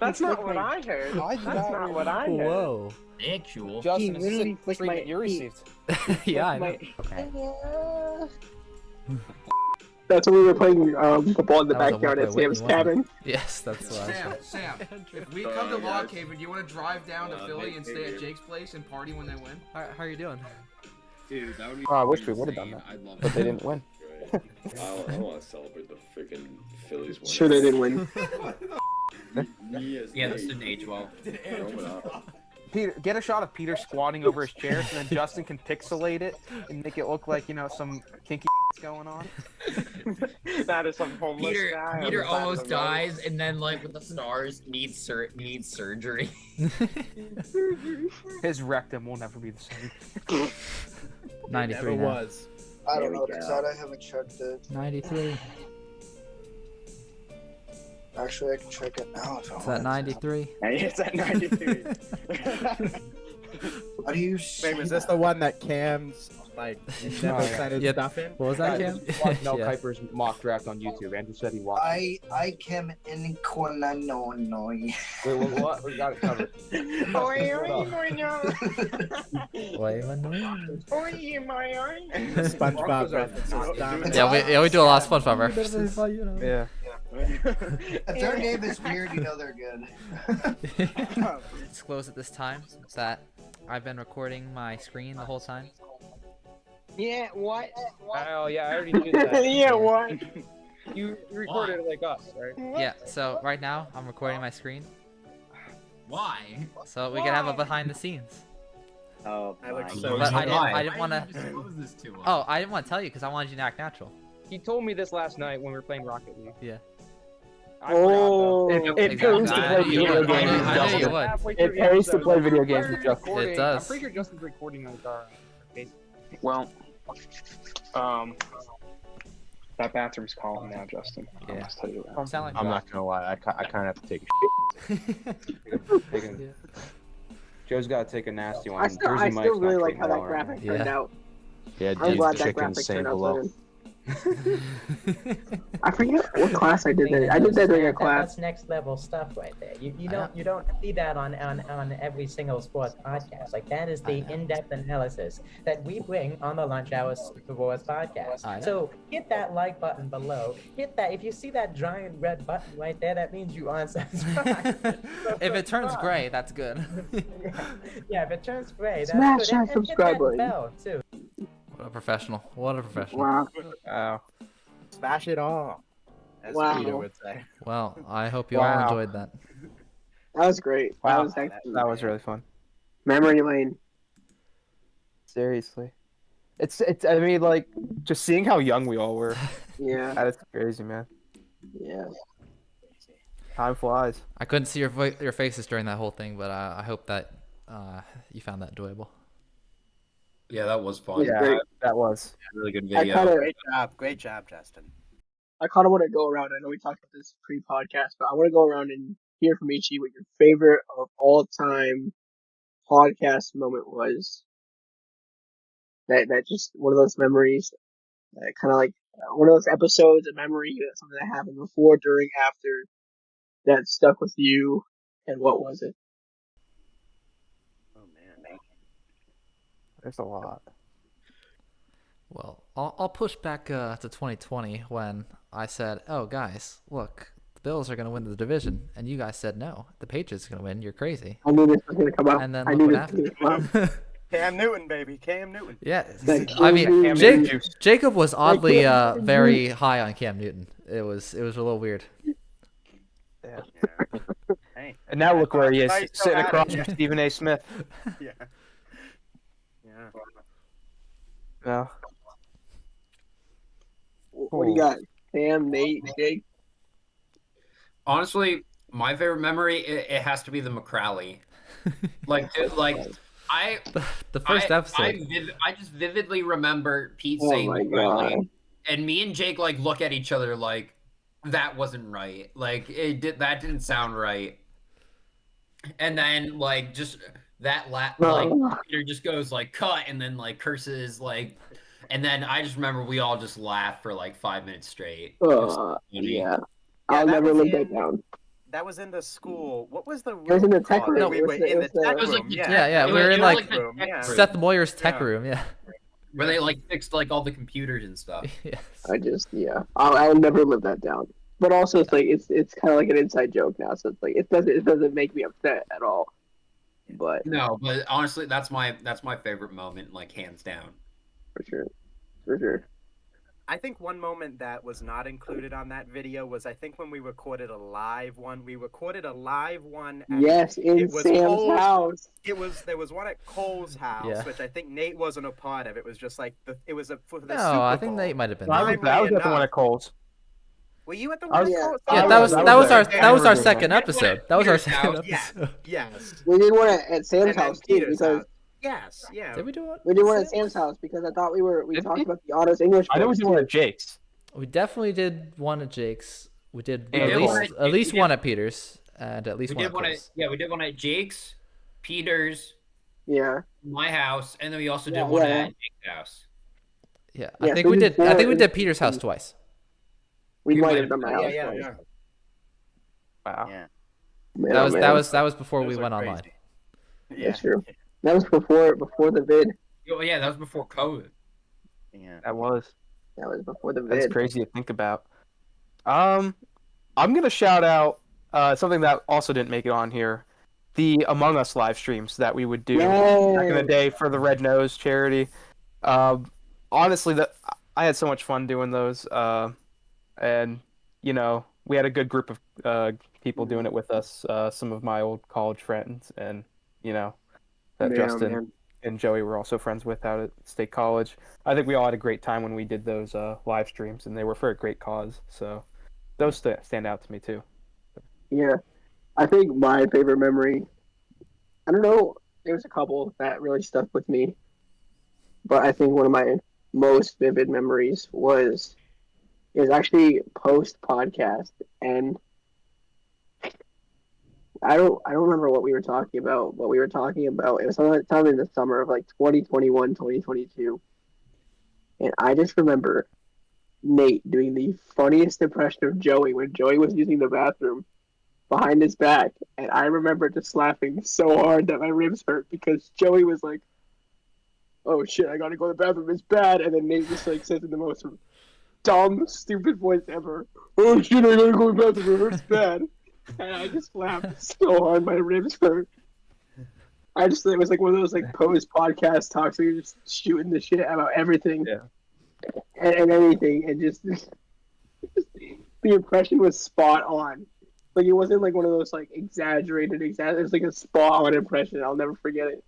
That's He not flicked what my- I heard. That's not what I heard. Whoa. Actual. Justin, He is literally this flicked treatment my- you he- received? Yeah, I know. My- That's when we were playing football in the That was a backyard at one-way win, Sam's wasn't it? cabin. Yes, that's what I was. Sam, if we come to Log Haven, do you want to drive down to Philly and stay at Jake's place and party when they win? How are you doing? Dude, that would be. Oh, I wish we would have done that, I'd love but they didn't win. I want to celebrate the freaking Phillies win. Sure, they didn't win. Yeah, this didn't age well. Peter, get a shot of Peter squatting over his chair, so then Justin can pixelate it and make it look like some kinky going on. That is some homeless guy. on Peter the side of almost the road. dies, and then like with the stars needs surgery. His rectum will never be the same. 93 Never now. was. I don't know the cut. I haven't checked it. 93. Actually, I can check it now if I It's want. at 93. It's at 93. How do you Wait, see was this the one that Cam's like never sent his Yeah, stuff in? What was that, Cam? Watch Mel Yeah. Kiper's mock draft on YouTube. Andrew said he watched. I came in corner no. Wait, what? We got it covered. SpongeBob references. Yeah, we do a lot of SpongeBob references. Yeah. If their name is weird, you know they're good. Disclose at this time that I've been recording my screen the whole time. Yeah, what? Oh yeah, I already knew that. Yeah, what? You recorded it like us, right? Yeah, so right now I'm recording my screen Why? so we can have a behind the scenes. Oh, I look my so But I Why? didn't want to. Disclose this to us. Oh, I didn't want to tell you because I wanted you to act natural. He told me this last night when we were playing Rocket League. Yeah. I forgot, though. It pays to Exactly. play video I knew games with you Justin. would. Halfway through It the pays to episode, play video I'm games pretty with sure Justin. recording- It does. I'm pretty sure Justin's recording like our face. Well, that bathroom's calling now, Justin. I'll just tell you that. Sound like I'm not gonna lie. I kind of have to take a shit. Joe's got to take a nasty one. I still really like how that graphic turned out. Yeah, I'm glad that chicken graphic same turned out below. good. I forget what class I did that. I did that during a class. That's next level stuff right there. You don't see that on every single sports podcast. Like that is the in-depth analysis that we bring on the Lunch Hour Sports podcast. So hit that like button below. Hit that. If you see that giant red button right there, that means you aren't subscribed. If it turns gray, that's good. Yeah, if it turns gray, that's Smash good. that And hit subscribe that button. bell too. What a professional. What a professional. Wow. Smash it all. As Wow. Peter would say. Well, I hope you all enjoyed that. That was great. Wow, That that was really fun. memory lane. Seriously, it's. I mean, like, just seeing how young we all were. Yeah. That's crazy, man. Yeah. Time flies. I couldn't see your faces during that whole thing, but I hope that you found that enjoyable. Yeah, that was fun. Yeah, that was really good I video. kinda- Great job, Justin. I kind of want to go around. I know we talked about this pre-podcast, but I want to go around and hear from each of you what your favorite of all-time podcast moment was. That just one of those memories, kind of like one of those episodes of memory, something that happened before, during, after, that stuck with you, and what was it? There's a lot. Well, I'll push back to 2020 when I said, "Oh, guys, look, the Bills are going to win the division," and you guys said, "No, the Patriots are going to win. You're crazy." I knew this was gonna come out. And then I look knew what this was gonna come out. Cam Newton, baby. Cam Newton. Yeah, Like, I mean, Cam Newton. Jacob was oddly Cam very Newton. high on Cam Newton. It was a little weird. Yeah. Hey. And now look where he is, Nice to sitting have across you. from Stephen A. Smith. Yeah. Yeah. No. What do you got? Sam, Nate, Jake? Honestly, my favorite memory it has to be the McCrally. I the first episode. I just vividly remember Pete Oh saying my McCrally, God. and me and Jake like look at each other like that wasn't right. Like that didn't sound right. And then like just that like Peter just goes like cut and then like curses like, and then I just remember we all just laughed for like 5 minutes straight. It was so funny. Yeah. I'll never live that down. That was in the school. What was the room? It was in the tech called? room. We It were was the- in it the was tech the- room. Yeah, It we were was in like like the tech room. Seth Moyer's tech room. Yeah. Where they like fixed like all the computers and stuff. Yes. I'll never live that down. But also, it's like it's kind of like an inside joke now, so it's like it doesn't make me upset at all. But No, but honestly, that's my favorite moment, like hands down. for sure. I think one moment that was not included on that video was I think when we recorded a live one. We recorded a live one. At, Yes, in it was Sam's Cole's, house. There was one at Cole's house, Yeah. which I think Nate wasn't a part of. It was just like it was for the No, Super I think Bowl. Nate might have been. I was at the one at Cole's. Were you at the I one was- at Cole's? Yeah, Oh, that was our there. second episode. That was our second Yes, episode. yes. We did one at Sam's And then house too Peter's because house. Yes, yeah. Did we do it? we did one at Sam's house because I thought we talked about the honors English. I know we books, did one too. at Jake's. We definitely did one at Jake's. We did And at least one at Peter's, and at least We one did at one at Cole's. we did one at Jake's, Peter's, Yeah. my house, and then we also did Yeah, one yeah. at Jake's house. Yeah, Yeah, I think so we we did. did I think we four- did Peter's house twice. We You might might have have done my done- house. yeah, twice. yeah. Wow. Yeah. Man, That oh, was man. that was before we Those are went crazy. online. That's true. That was before the vid. Oh yeah, that was before COVID. Yeah. That was. That was before the That's vid. crazy to think about. I'm gonna shout out something that also didn't make it on here. The Among Us live streams that we would do back in the Yay. day for the Red Nose charity. Honestly, I had so much fun doing those. And you know, we had a good group of people doing it with us. Some of my old college friends, and you know, that Yeah, Justin man. and Joey were also friends with out at State College. I think we all had a great time when we did those live streams, and they were for a great cause. So those stand out to me too. Yeah. I think my favorite memory, I don't know, there's a couple that really stuck with me. but I think one of my most vivid memories is actually post podcast, and I don't remember what we were talking about. What we were talking about, it was sometime in the summer of like 2021, 2022, and I just remember Nate doing the funniest impression of Joey when Joey was using the bathroom behind his back, and I remember just laughing so hard that my ribs hurt because Joey was like, "Oh shit, I gotta go to the bathroom, it's bad," and then Nate just like says in the most dumb, stupid voice ever, "Oh shit, I gotta go to the bathroom, it hurts bad," and I just laughed so hard my ribs hurt. It was like one of those like post podcast talks where you're just shooting the shit about everything, and anything, and just the impression was spot on. Like it wasn't like one of those like exaggerated. It was like a spot on impression. I'll never forget it.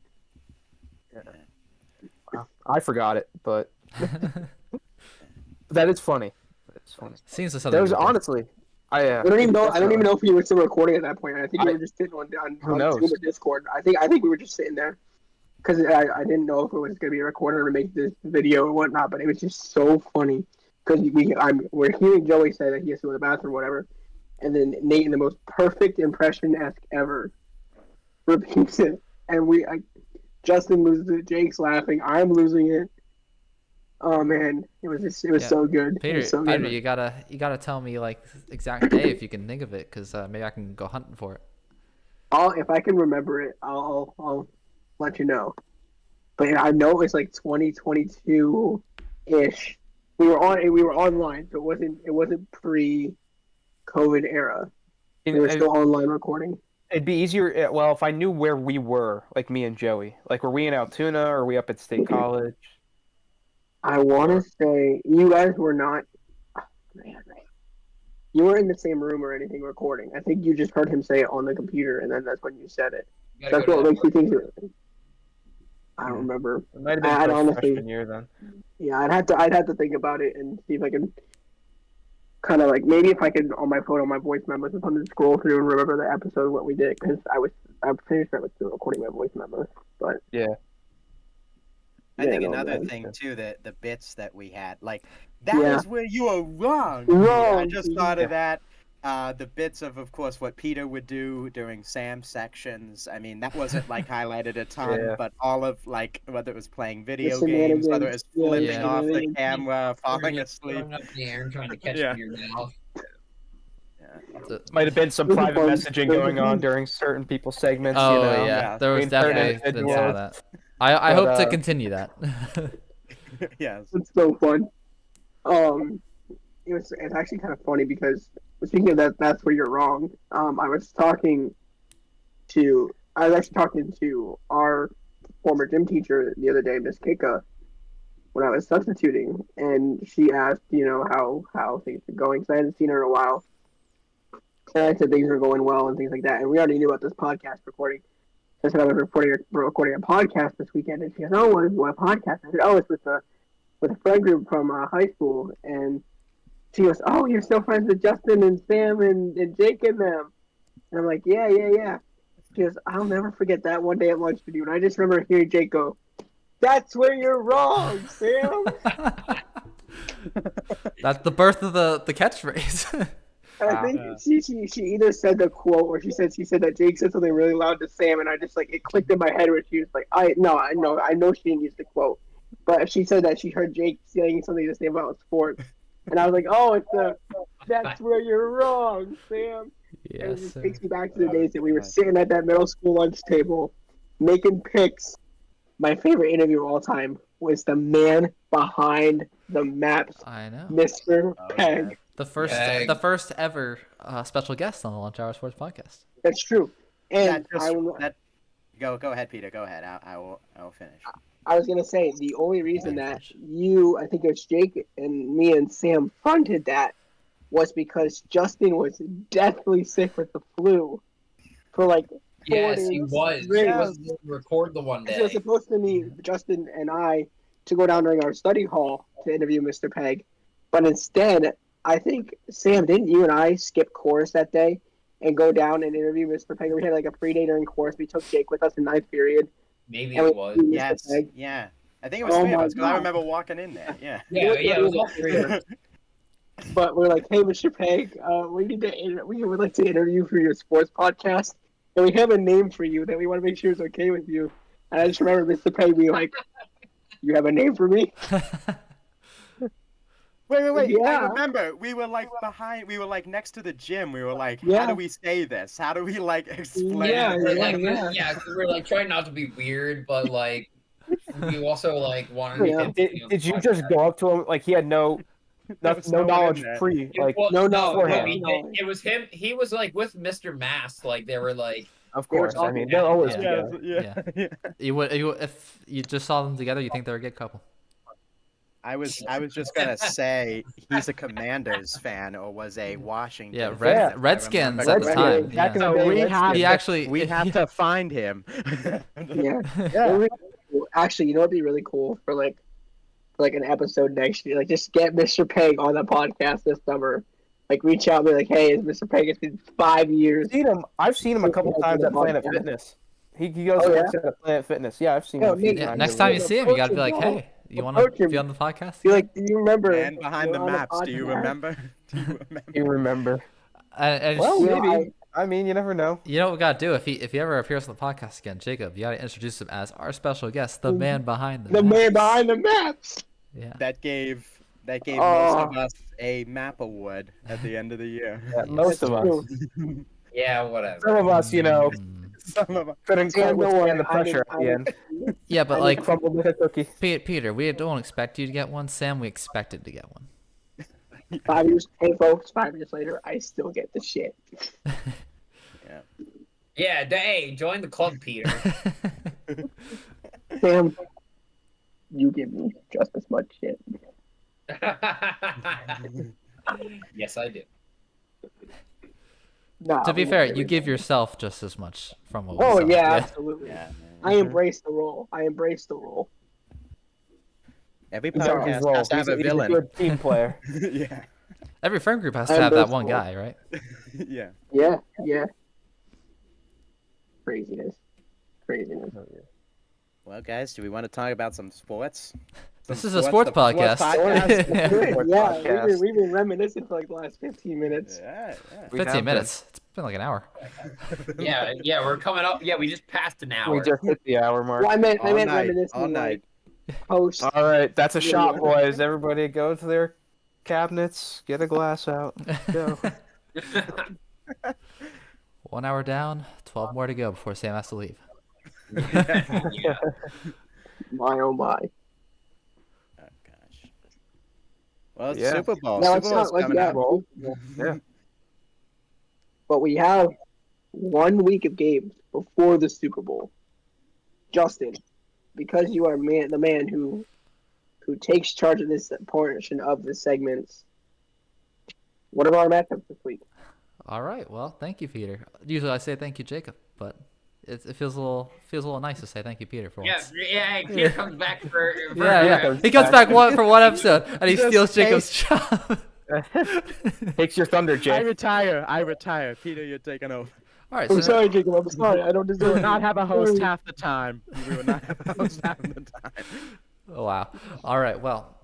I forgot it, but that is funny. It's funny. Seems to There was honestly, I don't even know. I don't even know if we were still recording at that point. I think we were just sitting on Who knows? Zoom or Discord. I think we were just sitting there because I didn't know if it was going to be recorded or make this video or whatnot. But it was just so funny because we're hearing Joey say that he has to go to the bathroom or whatever, and then Nate, in the most perfect impression-esque ever, repeats it, and Justin loses it, Jake's laughing, I'm losing it. Oh man, it was so good. Peter, it was so Peter, good. you gotta tell me like exact day if you can think of it, because maybe I can go hunting for it. If I can remember it, I'll let you know. But yeah, I know it's like 2022 ish. We were online, so it wasn't pre-COVID era. We were still online recording. It'd be easier. Well, if I knew where we were, like me and Joey, like were we in Altoona or were we up at State College? I want to say you guys were not. Oh, man, you weren't in the same room or anything recording. I think you just heard him say it on the computer, and then that's when you said it. That's what makes you think. I don't remember. It might have been freshman year then. Yeah, I'd have to think about it and see if I can kind of like maybe if I could on my phone on my voice memos or something scroll through and remember the episode what we did because I'm pretty sure I was still recording my voice memos, but yeah. I think another thing too, that the bits that we had, like that is where you are wrong. I just thought of that. The bits of course, what Peter would do during Sam's sections. I mean, that wasn't like highlighted a ton, but all of like whether it was playing video games, whether it was flipping off the camera, falling asleep, up in the air and trying to catch it in your mouth. Might have been some private messaging going on during certain people's segments. Oh you know? yeah, there was definitely been some of that. I hope to continue that. Yes, it's so fun. It's actually kind of funny because speaking of that, that's where you're wrong. I was actually talking to our former gym teacher the other day, Miss Kika, when I was substituting, and she asked, how things are going. So I hadn't seen her in a while, and I said things are going well and things like that. And we already knew about this podcast recording. I said I was recording a podcast this weekend, and she goes, "Oh, what podcast?" I said, "Oh, it's with a friend group from high school." And she goes, "Oh, you're still friends with Justin and Sam and Jake and them?" And I'm like, "Yeah." She goes, "I'll never forget that one day at lunch with you." And I just remember hearing Jake go, "That's where you're wrong, Sam." That's the birth of the catchphrase. And I think she either said the quote or she said that Jake said something really loud to Sam, and I just like it clicked in my head where she was like, I know she didn't use the quote, but she said that she heard Jake saying something to Sam about sports, and I was like, oh, that's where you're wrong, Sam. Yes. And it just takes me back to the days that we were sitting at that middle school lunch table, making picks. My favorite interview of all time was the man behind the maps. I know. Mr. Peg. The first ever special guest on the Lunch Hour Sports Podcast. That's true. And go ahead, Peter. Go ahead. I will finish. I was gonna say the only reason that I think it's Jake and me and Sam fronted that was because Justin was deathly sick with the flu for like 4 days. Yes, he was. He was supposed to record the one day. He was supposed to meet Justin and I to go down during our study hall to interview Mr. Peg, but instead, I think, Sam, didn't you and I skip chorus that day and go down and interview Mr. Peg? We had like a free day during chorus. We took Jake with us in ninth period. Maybe it was. Yes. Yeah. I think it was Oh three of my us because I God. remember walking in there. Yeah. Yeah, it was all three of us. But we're like, hey, Mr. Peg, we would like to interview for your sports podcast, and we have a name for you that we want to make sure is okay with you. And I just remember Mr. Peg being like, "You have a name for me?" Wait. Yeah. I remember we were like next to the gym. We were like, Yeah. how do we say this? How do we like explain? Yeah, it? Yeah, 'cause we're like trying not to be weird, but like we also like wanted to get. Did you just go up to him like he had no was no no one knowledge in there. pre like Well, No, beforehand? it was him. He was like with Mr. Mask. Like they were like. Of They were course, I mean talking- they're always Yeah. together. Yeah. You would if you just saw them together, you think they're a good couple. I was just gonna say he's a Commanders fan or was a Washington. Yeah, fan. Redskins I at the remember. time. Back in Yeah. the day, we Redskins. have He actually we have to find him. Yeah. Yeah. Actually, you know what'd be really cool for like an episode next year? Like, just get Mr. Peg on the podcast this summer. Like, reach out and be like, "Hey, it's Mr. Peg. It's been 5 years." I've seen him a couple times at Planet Fitness. He goes Oh, to yeah? Planet Fitness. Yeah, I've seen him. A few Nate, times Next over time you there. see him, you gotta be like, Approach him, "Hey, you want Approach to him. be on the podcast?" Be like, "Do you remember?" Man behind the You're on maps. Do you podcast. remember? Do you remember? You remember? And Well, Yeah, maybe. I mean, you never know. you know what we gotta do if he ever appears on the podcast again, Jacob. You gotta introduce him as our special guest, the man behind The man behind the maps. Yeah. That gave most Oh. of us a map award at the end of the year. Yeah, most of us. Yeah, whatever. Some of us, you know, Some of us. couldn't Sam, don't worry, withstand the pressure at the end. Yeah, but I like Crumbled with a cookie. Peter, we don't expect you to get one. Sam, we expected to get one. 5 years. Hey, folks. 5 years later, I still get the shit. Yeah, hey, join the club, Peter. Sam, you give me just as much shit. Yes, I do. Nah, To be we fair, won't you do give it. yourself just as much from what we Oh saw. yeah, absolutely. Yeah. I embrace the role. I embrace the role. Every He's on his podcast roll. has to have a He's a villain. good team player. Yeah. Every friend group has I to have that embrace one the role. guy, right? Yeah. Yeah, yeah. Craziness. Craziness. Well, guys, do we want to talk about some sports? This is a sports podcast. Yeah, we've been reminiscing for like the last 15 minutes. Yeah, 15 minutes. It's been like an hour. Yeah, we're coming up. Yeah, we just passed an hour. We just hit the hour mark. Well, I meant All night, reminiscing all night. like post. All right, that's a Yeah, shot, yeah. boys. Everybody go to their cabinets, get a glass out. Go. 1 hour down, 12 more to go before Sam has to leave. Yeah. My oh my. Well, it's Yeah. Super Bowl. No, Super it's Bowl's not like coming that. up. Yeah. But we have 1 week of games before the Super Bowl. Justin, because you are the man who takes charge of this portion of the segments, what are our matchups this week? All right. Well, thank you, Peter. Usually I say thank you, Jacob, but it feels a little nice to say thank you, Peter, for Yeah, once. yeah. Peter comes back for Yeah. He comes back for one episode and he steals Jacob's job. Takes your thunder, I Jake. retire. Peter, you're taking over. All right. I'm So sorry, Jacob. I'm sorry. I don't We deserve will it. not have a host Sorry. half the time. We will not have a host half the time. Oh, wow. All right. Well,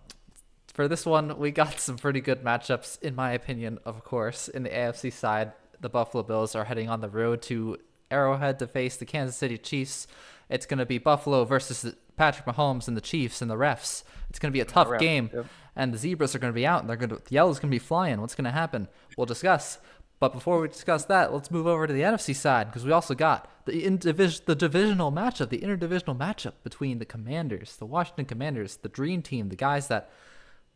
for this one, we got some pretty good matchups, in my opinion, of course. In the AFC side, the Buffalo Bills are heading on the road to Arrowhead to face the Kansas City Chiefs. It's going to be Buffalo versus Patrick Mahomes and the Chiefs and the refs. It's going to be a tough refs, game, yep. and the Zebras are going to be out, and the yellow's going to be flying. What's going to happen? We'll discuss. But before we discuss that, let's move over to the NFC side, because we also got the divisional matchup, the interdivisional matchup between the Commanders, the Washington Commanders, the Dream Team, the guys that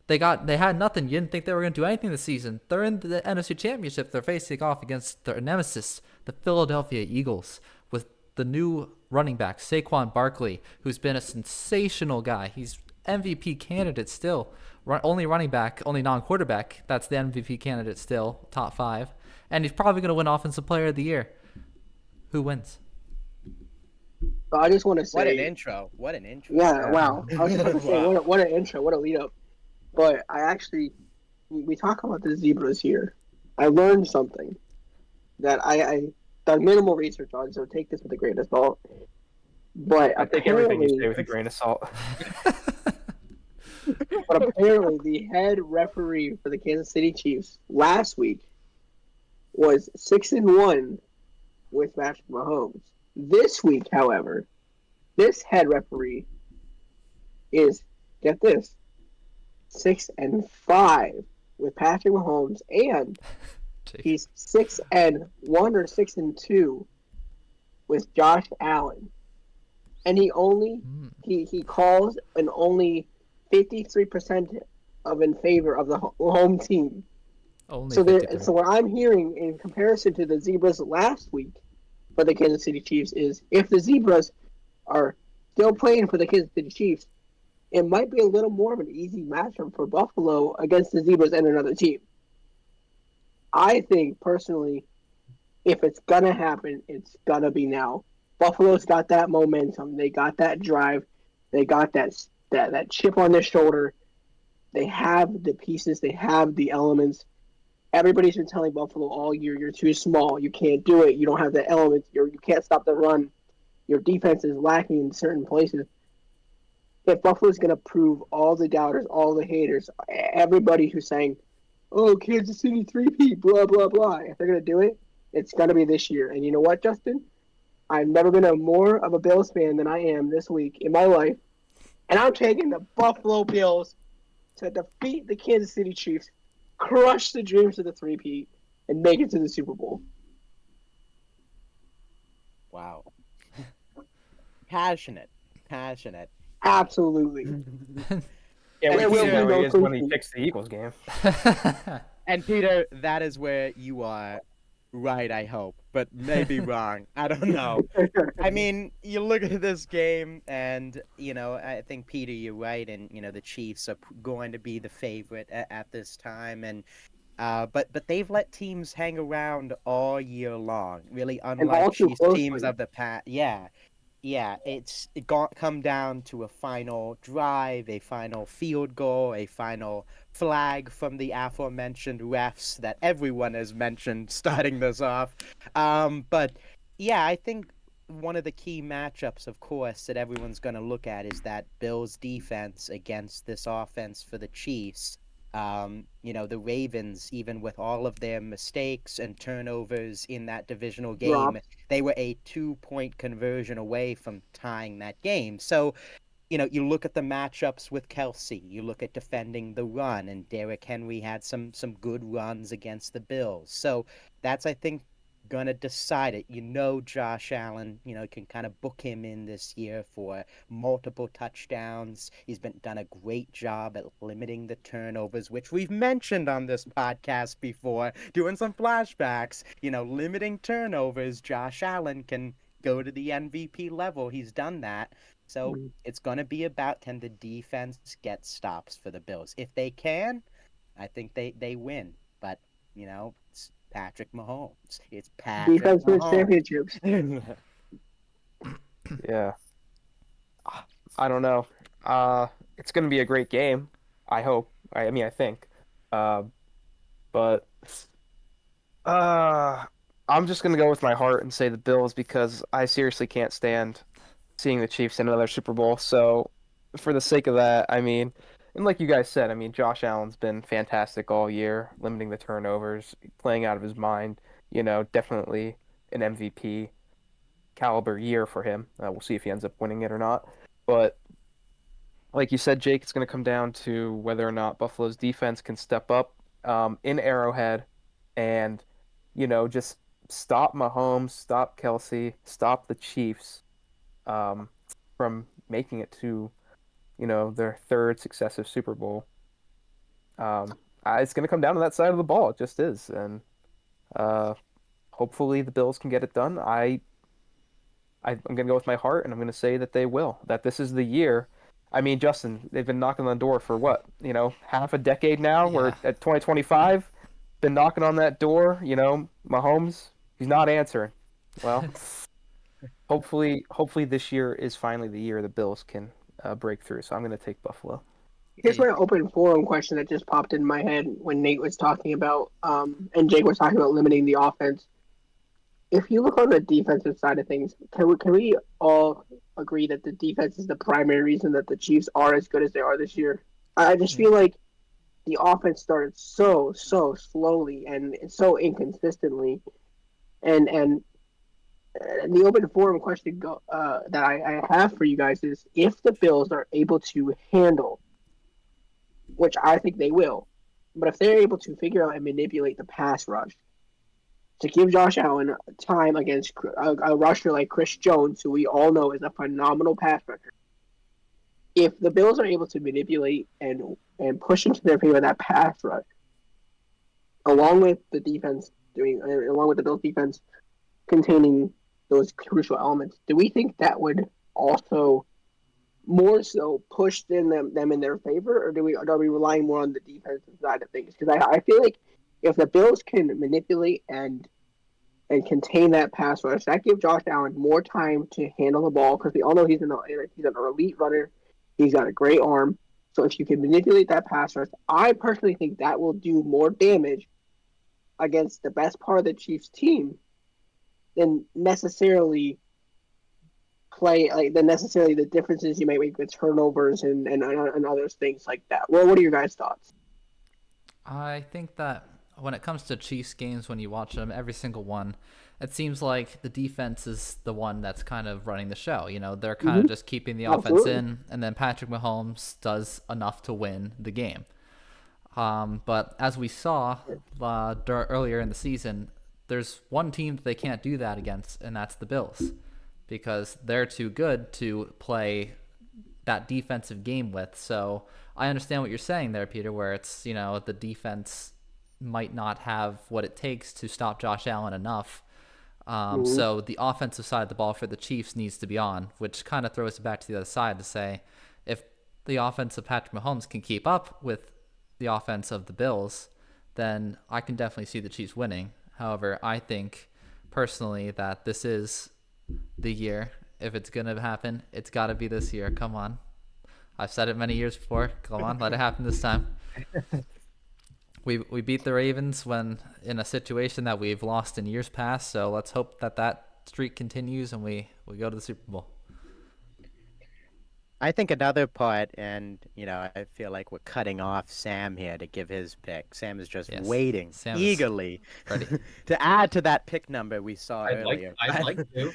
they had nothing. You didn't think they were going to do anything this season. They're in the NFC Championship. They're facing off against their nemesis, the Philadelphia Eagles, with the new running back, Saquon Barkley, who's been a sensational guy. He's MVP candidate still. Only running back, only non-quarterback. That's the MVP candidate still, top 5. And he's probably going to win Offensive Player of the Year. Who wins? But I just want to say. What an intro. What an intro. Yeah, wow. I was just about to say, Wow. what an intro, what a lead up. But we talk about the Zebras here. I learned something that I done minimal research on, so take this with a grain of salt. But I take everything you apparently, say with a grain of salt. but apparently, the head referee for the Kansas City Chiefs last week was 6-1 with Patrick Mahomes. This week, however, this head referee is, get this, 6-5 with Patrick Mahomes, and he's 6-1 or 6-2 with Josh Allen. And he calls an only 53% in favor of the home team. Only so 50%. So what I'm hearing in comparison to the Zebras last week for the Kansas City Chiefs is if the Zebras are still playing for the Kansas City Chiefs, it might be a little more of an easy matchup for Buffalo against the Zebras and another team. I think personally, if it's gonna happen, it's gonna be now. Buffalo's got that momentum. They got that drive. They got that chip on their shoulder. They have the pieces. They have the elements. Everybody's been telling Buffalo all year, you're too small. You can't do it. You don't have the elements. You can't stop the run. Your defense is lacking in certain places. If Buffalo's going to prove all the doubters, all the haters, everybody who's saying, oh, Kansas City 3-peat, blah, blah, blah, if they're going to do it, it's going to be this year. And you know what, Justin? I've never been more of a Bills fan than I am this week in my life. And I'm taking the Buffalo Bills to defeat the Kansas City Chiefs, crush the dreams of the 3-peat, and make it to the Super Bowl. Wow. Passionate. Absolutely. Yeah, And we Peter, know he is when he picks the Eagles game. And Peter, that is where you are right, I hope, but maybe wrong. I don't know. I mean, you look at this game, and I think Peter, you're right, and the Chiefs are going to be the favorite at this time, and but they've let teams hang around all year long, really unlike Chiefs teams of the past. Yeah, it come down to a final drive, a final field goal, a final flag from the aforementioned refs that everyone has mentioned starting this off. But yeah, I think one of the key matchups, of course, that everyone's going to look at is that Bills defense against this offense for the Chiefs. The Ravens, even with all of their mistakes and turnovers in that divisional game, they were a 2-point conversion away from tying that game. So, you look at the matchups with Kelsey, you look at defending the run, and Derrick Henry had some good runs against the Bills. So that's, I think, going to decide it. Josh Allen, can kind of book him in this year for multiple touchdowns. He's done a great job at limiting the turnovers, which we've mentioned on this podcast before, doing some flashbacks. Limiting turnovers, Josh Allen can go to the MVP level. He's done that. So it's going to be about, can the defense get stops for the Bills? If they can, I think they win. But, it's Patrick Mahomes. It's Patrick Defense wins Mahomes. championships. Yeah. I don't know. It's going to be a great game. I hope. I think. But I'm just going to go with my heart and say the Bills because I seriously can't stand seeing the Chiefs in another Super Bowl. So for the sake of that, and like you guys said, Josh Allen's been fantastic all year, limiting the turnovers, playing out of his mind. Definitely an MVP caliber year for him. We'll see if he ends up winning it or not. But like you said, Jake, it's going to come down to whether or not Buffalo's defense can step up in Arrowhead and, just stop Mahomes, stop Kelsey, stop the Chiefs from making it to their third successive Super Bowl. It's going to come down to that side of the ball. It just is. And hopefully the Bills can get it done. I'm going to go with my heart, and I'm going to say that they will. That this is the year. Justin, they've been knocking on the door for what? Half a decade now? Yeah. We're at 2025. Been knocking on that door. Mahomes, he's not answering. Well, hopefully this year is finally the year the Bills can break through. So I'm going to take Buffalo. Here's my open forum question that just popped in my head when Nate was talking about, and Jake was talking about limiting the offense. If you look on the defensive side of things, can we all agree that the defense is the primary reason that the Chiefs are as good as they are this year. I just feel like the offense started so slowly and so inconsistently, and the open forum question that I have for you guys is if the Bills are able to handle, which I think they will, but if they're able to figure out and manipulate the pass rush to give Josh Allen time against a rusher like Chris Jones, who we all know is a phenomenal pass rusher, if the Bills are able to manipulate and push into their favor that pass rush, along with the Bills defense containing those crucial elements, do we think that would also more so push them in their favor, or are we relying more on the defensive side of things? Because I feel like if the Bills can manipulate and contain that pass rush, that gives Josh Allen more time to handle the ball, because we all know he's an elite runner. He's got a great arm. So if you can manipulate that pass rush, I personally think that will do more damage against the best part of the Chiefs team than necessarily the differences you might make with turnovers and other things like that. Well, what are your guys' thoughts? I think that when it comes to Chiefs games, when you watch them, every single one, it seems like the defense is the one that's kind of running the show. You know, they're kind of just keeping the offense in, and then Patrick Mahomes does enough to win the game. But as we saw earlier in the season, there's one team that they can't do that against, and that's the Bills, because they're too good to play that defensive game with. So I understand what you're saying there, Peter, where it's, you know, the defense might not have what it takes to stop Josh Allen enough. So the offensive side of the ball for the Chiefs needs to be on, which kind of throws it back to the other side to say, if the offense of Patrick Mahomes can keep up with the offense of the Bills, then I can definitely see the Chiefs winning. However, I think personally that this is the year. If it's going to happen, it's got to be this year. Come on. I've said it many years before. Come on, let it happen this time. We beat the Ravens when in a situation that we've lost in years past, so let's hope that streak continues and we go to the Super Bowl. I think another part, and I feel like we're cutting off Sam here to give his pick. Sam is just waiting eagerly to add to that pick number we saw earlier. I'd like to.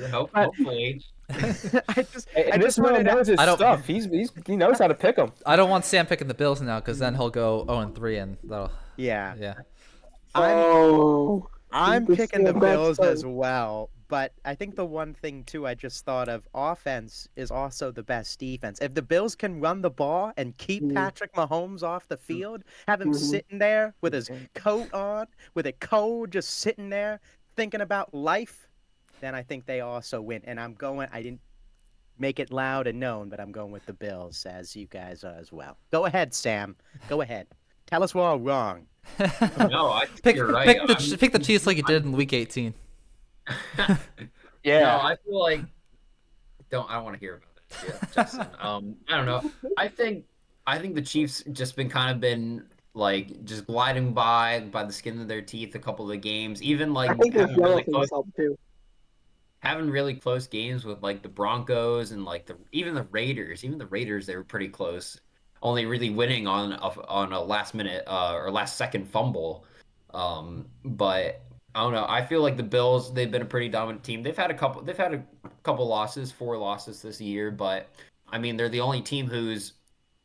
Hopefully. I just want to know his stuff. He knows how to pick them. I don't want Sam picking the Bills now, because then he'll go 0-3 and that'll. Yeah. Oh. I'm picking the Bills as well. But I think the one thing, too, I just thought of, offense is also the best defense. If the Bills can run the ball and keep Patrick Mahomes off the field, have him sitting there with his coat on, with a code just sitting there thinking about life, then I think they also win. And I didn't make it loud and known, but I'm going with the Bills, as you guys are as well. Go ahead, Sam. Go ahead. Tell us we're all wrong. No, I think you're right. Pick the Chiefs like you did in Week 18. Yeah. No, I feel like I don't want to hear about it. Yeah, Justin. I don't know. I think the Chiefs just been like just gliding by the skin of their teeth a couple of the games. Even like having really close games with like the Broncos and like even the Raiders. Even the Raiders, they were pretty close. Only really winning on a last minute or last second fumble. But I don't know. I feel like the Bills, they've been a pretty dominant team. They've had a couple losses, 4 losses this year, but I mean, they're the only team who's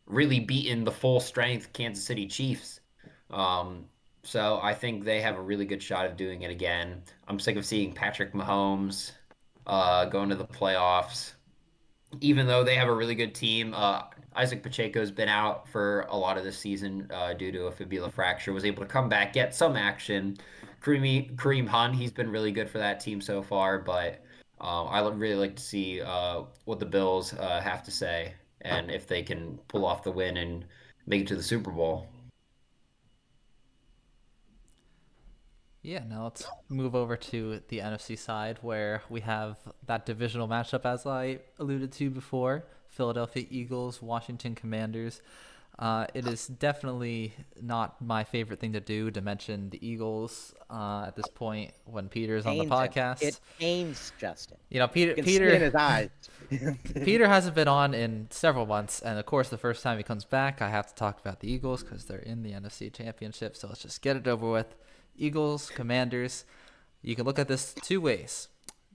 really beaten the full strength Kansas City Chiefs. So I think they have a really good shot of doing it again. I'm sick of seeing Patrick Mahomes going to the playoffs. Even though they have a really good team, Isaac Pacheco's been out for a lot of this season due to a fibula fracture, was able to come back, get some action. Kareem Hunt, he's been really good for that team so far, but I would really like to see what the Bills have to say and if they can pull off the win and make it to the Super Bowl. Yeah, now let's move over to the NFC side, where we have that divisional matchup, as I alluded to before. Philadelphia Eagles, Washington Commanders. It is definitely not my favorite thing to do to mention the Eagles at this point when Peter's on the podcast. It pains Justin. You know, You can see it in his eyes. Peter hasn't been on in several months, and of course, the first time he comes back, I have to talk about the Eagles because they're in the NFC Championship. So let's just get it over with. Eagles, Commanders. You can look at this two ways.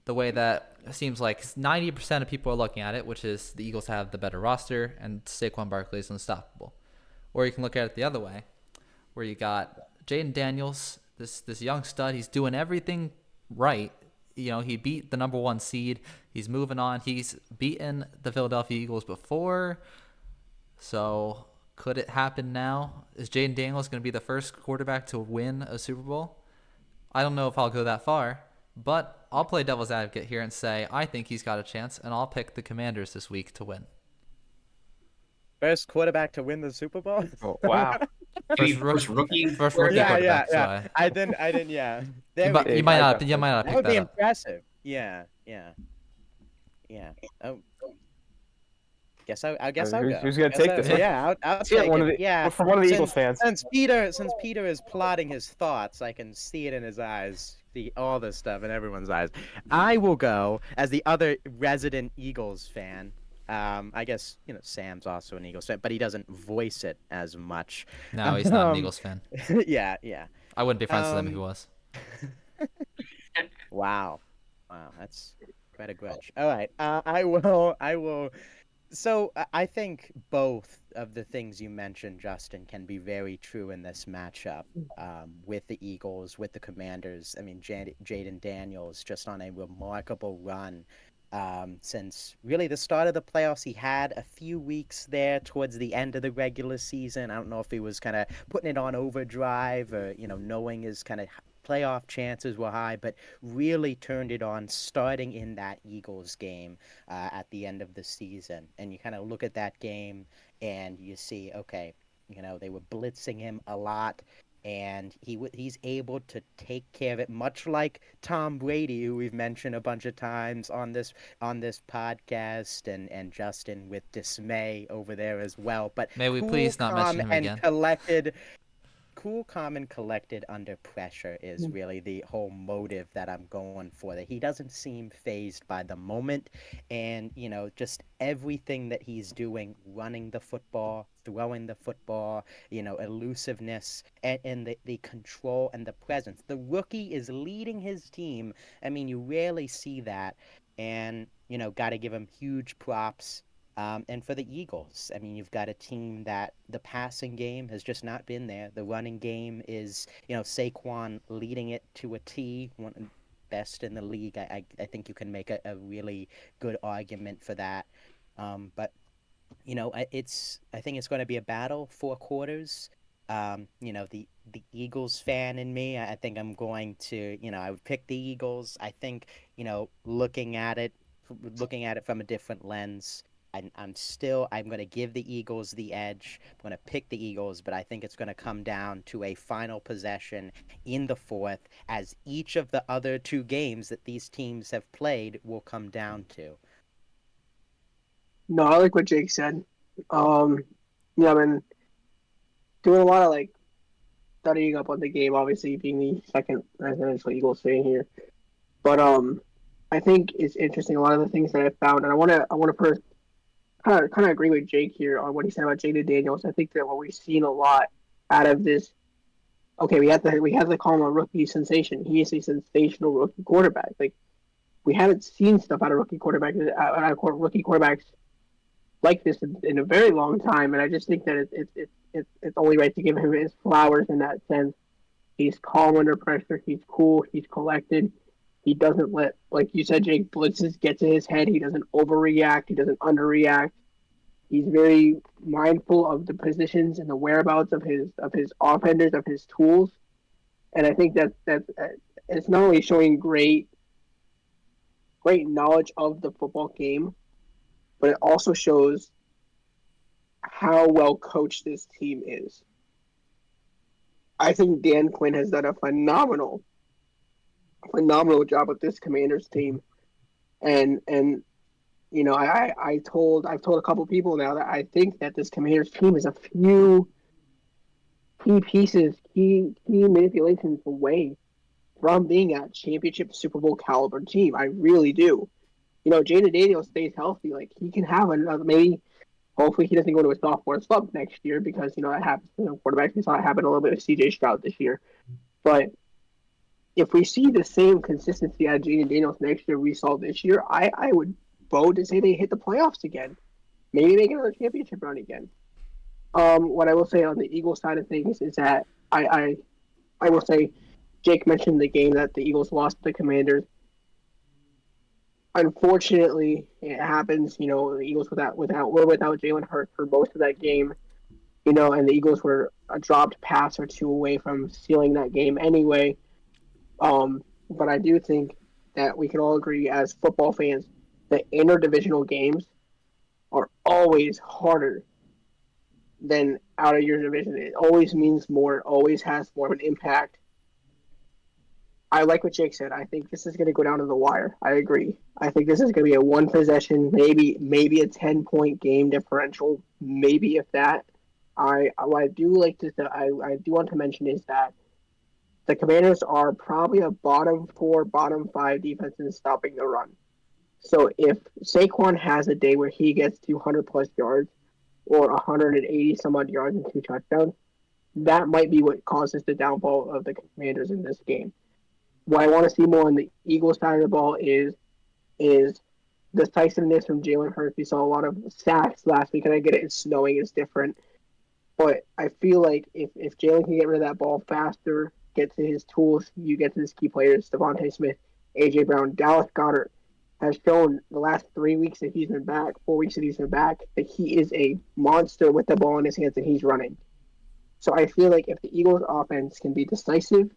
The way that seems like 90% of people are looking at it, which is the Eagles have the better roster and Saquon Barkley is unstoppable. Or you can look at it the other way, where you got Jaden Daniels, this young stud. He's doing everything right. You know, he beat the number 1 seed. He's moving on. He's beaten the Philadelphia Eagles before. So could it happen now? Is Jaden Daniels going to be the first quarterback to win a Super Bowl? I don't know if I'll go that far, but I'll play devil's advocate here and say I think he's got a chance, and I'll pick the Commanders this week to win. First quarterback to win the Super Bowl? Oh, wow. First rookie quarterback. Yeah. I didn't. Yeah. You might not pick that would be up. impressive. Yeah. Oh. I guess I'll go. Who's gonna take this? Yeah, I'll take it. Yeah. For one of the Eagles fans. Since Peter is plotting his thoughts, I can see it in his eyes. See all this stuff in everyone's eyes. I will go as the other resident Eagles fan. I guess, Sam's also an Eagles fan, but he doesn't voice it as much. No, he's not an Eagles fan. Yeah. I wouldn't be friends with him if he was. Wow, that's quite a grudge. All right, I will. So I think both of the things you mentioned, Justin, can be very true in this matchup with the Eagles, with the Commanders. I mean, Jaden Daniels just on a remarkable run. Since really the start of the playoffs. He had a few weeks there towards the end of the regular season. I don't know if he was kind of putting it on overdrive or, knowing his kind of playoff chances were high, but really turned it on starting in that Eagles game at the end of the season. And you kind of look at that game and you see, okay, they were blitzing him a lot. And he's able to take care of it, much like Tom Brady, who we've mentioned a bunch of times on this podcast, and Justin with dismay over there as well. But may we please not mention him again? Cool, calm, and collected under pressure is really the whole motive that I'm going for. That he doesn't seem fazed by the moment, and just everything that he's doing, running the football, throwing the football, elusiveness, and the control and the presence. The rookie is leading his team. I mean, you rarely see that, and got to give him huge props. And for the Eagles, I mean, you've got a team that the passing game has just not been there. The running game is, Saquon leading it to a T, one of the best in the league. I think you can make a really good argument for that. But, I think it's going to be a battle, 4 quarters. The Eagles fan in me, I think I'm going to, I would pick the Eagles. I think, looking at it from a different lens, I'm going to give the Eagles the edge. I'm going to pick the Eagles, but I think it's going to come down to a final possession in the 4th, as each of the other 2 games that these teams have played will come down to. No, I like what Jake said. I've been doing a lot of studying up on the game, obviously being the second residential Eagles fan here. But I think it's interesting, a lot of the things that I found, and I want to first kind of agree with Jake here on what he said about Jaden Daniels. I think that what we've seen a lot out of this, we have to call him a rookie sensation. He is a sensational rookie quarterback. We haven't seen stuff out of rookie quarterbacks like this in a very long time, and I just think that it's only right to give him his flowers in that sense. He's calm under pressure. He's cool. He's collected. He doesn't let, like you said, Jake, blitzes get to his head. He doesn't overreact. He doesn't underreact. He's very mindful of the positions and the whereabouts of his offenders, of his tools. And I think that it's not only showing great knowledge of the football game, but it also shows how well coached this team is. I think Dan Quinn has done a phenomenal job with this Commanders team, and I've told a couple people now that I think that this Commanders team is a few key pieces, key manipulations away from being a championship Super Bowl caliber team. I really do. Jaden Daniels stays healthy, like he can have another maybe. Hopefully, he doesn't go to a sophomore slump next year because that happens. Quarterbacks, we saw it happen a little bit with C.J. Stroud this year. But if we see the same consistency out of Jaden Daniels next year we saw this year, I would vote to say they hit the playoffs again. Maybe make another championship run again. What I will say on the Eagles side of things is that I will say Jake mentioned the game that the Eagles lost to the Commanders. Unfortunately, it happens. The Eagles were without Jalen Hurts for most of that game. And the Eagles were a dropped pass or two away from sealing that game anyway. But I do think that we can all agree as football fans that interdivisional games are always harder than out of your division. It always means more. It always has more of an impact. I like what Jake said. I think this is going to go down to the wire. I agree. I think this is going to be a one possession, maybe a 10-point game differential, maybe if that. What I do want to mention is that the Commanders are probably a bottom 4, bottom 5 defense in stopping the run. So if Saquon has a day where he gets 200 plus yards or 180 some odd yards and 2 touchdowns, that might be what causes the downfall of the Commanders in this game. What I want to see more on the Eagles side of the ball is decisiveness from Jalen Hurts. We saw a lot of sacks last week, and I get it. It's snowing. It's different. But I feel like if Jalen can get rid of that ball faster, get to his tools, you get to his key players, Devontae Smith, A.J. Brown, Dallas Goedert has shown the last 3 weeks that he's been back, 4 weeks that he's been back, that he is a monster with the ball in his hands and he's running. So I feel like if the Eagles offense can be decisive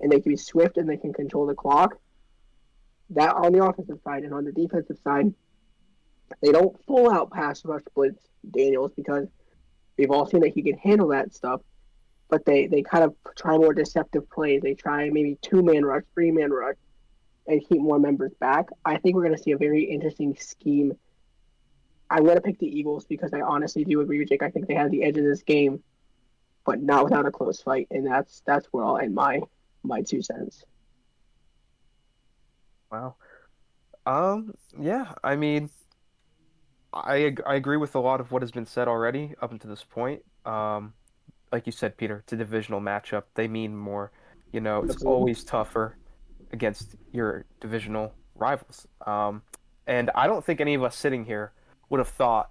and they can be swift and they can control the clock, that on the offensive side, and on the defensive side, they don't full out pass rush blitz Daniels because we've all seen that he can handle that stuff, but they kind of try more deceptive plays. They try maybe 2-man rush, 3-man rush, and keep more members back. I think we're going to see a very interesting scheme. I'm going to pick the Eagles because I honestly do agree with Jake. I think they have the edge of this game, but not without a close fight, and that's where I'll end my 2 cents. Wow. Yeah, I mean, I agree with a lot of what has been said already up until this point. Like you said, Peter, it's a divisional matchup. They mean more. It's always tougher against your divisional rivals. And I don't think any of us sitting here would have thought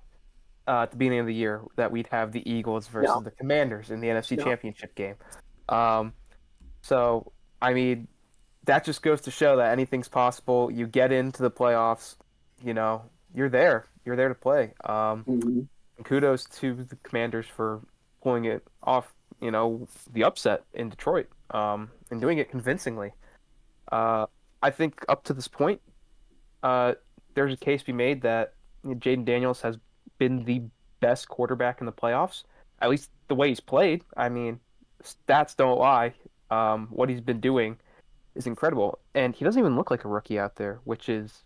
at the beginning of the year that we'd have the Eagles versus the Commanders in the NFC Championship game. So, I mean, that just goes to show that anything's possible. You get into the playoffs, you're there. You're there to play. And kudos to the Commanders for pulling it off, the upset in Detroit, and doing it convincingly. I think up to this point, there's a case to be made that Jaden Daniels has been the best quarterback in the playoffs, at least the way he's played. I mean, stats don't lie. What he's been doing is incredible, and he doesn't even look like a rookie out there, which is,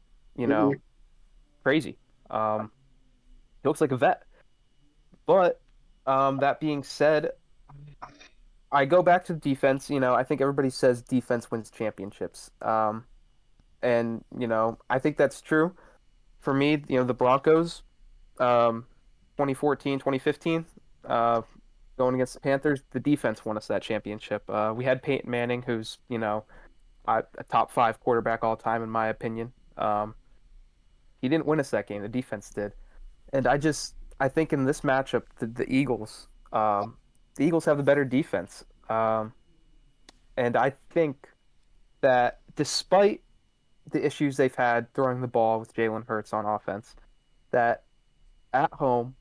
crazy. He looks like a vet. But that being said, I go back to the defense. I think everybody says defense wins championships. And, I think that's true. For me, the Broncos, 2014, 2015, going against the Panthers, the defense won us that championship. We had Peyton Manning, who's, a top 5 quarterback all time, in my opinion. He didn't win us that game. The defense did. And I think in this matchup, the Eagles have the better defense. And I think that despite the issues they've had throwing the ball with Jalen Hurts on offense, that at home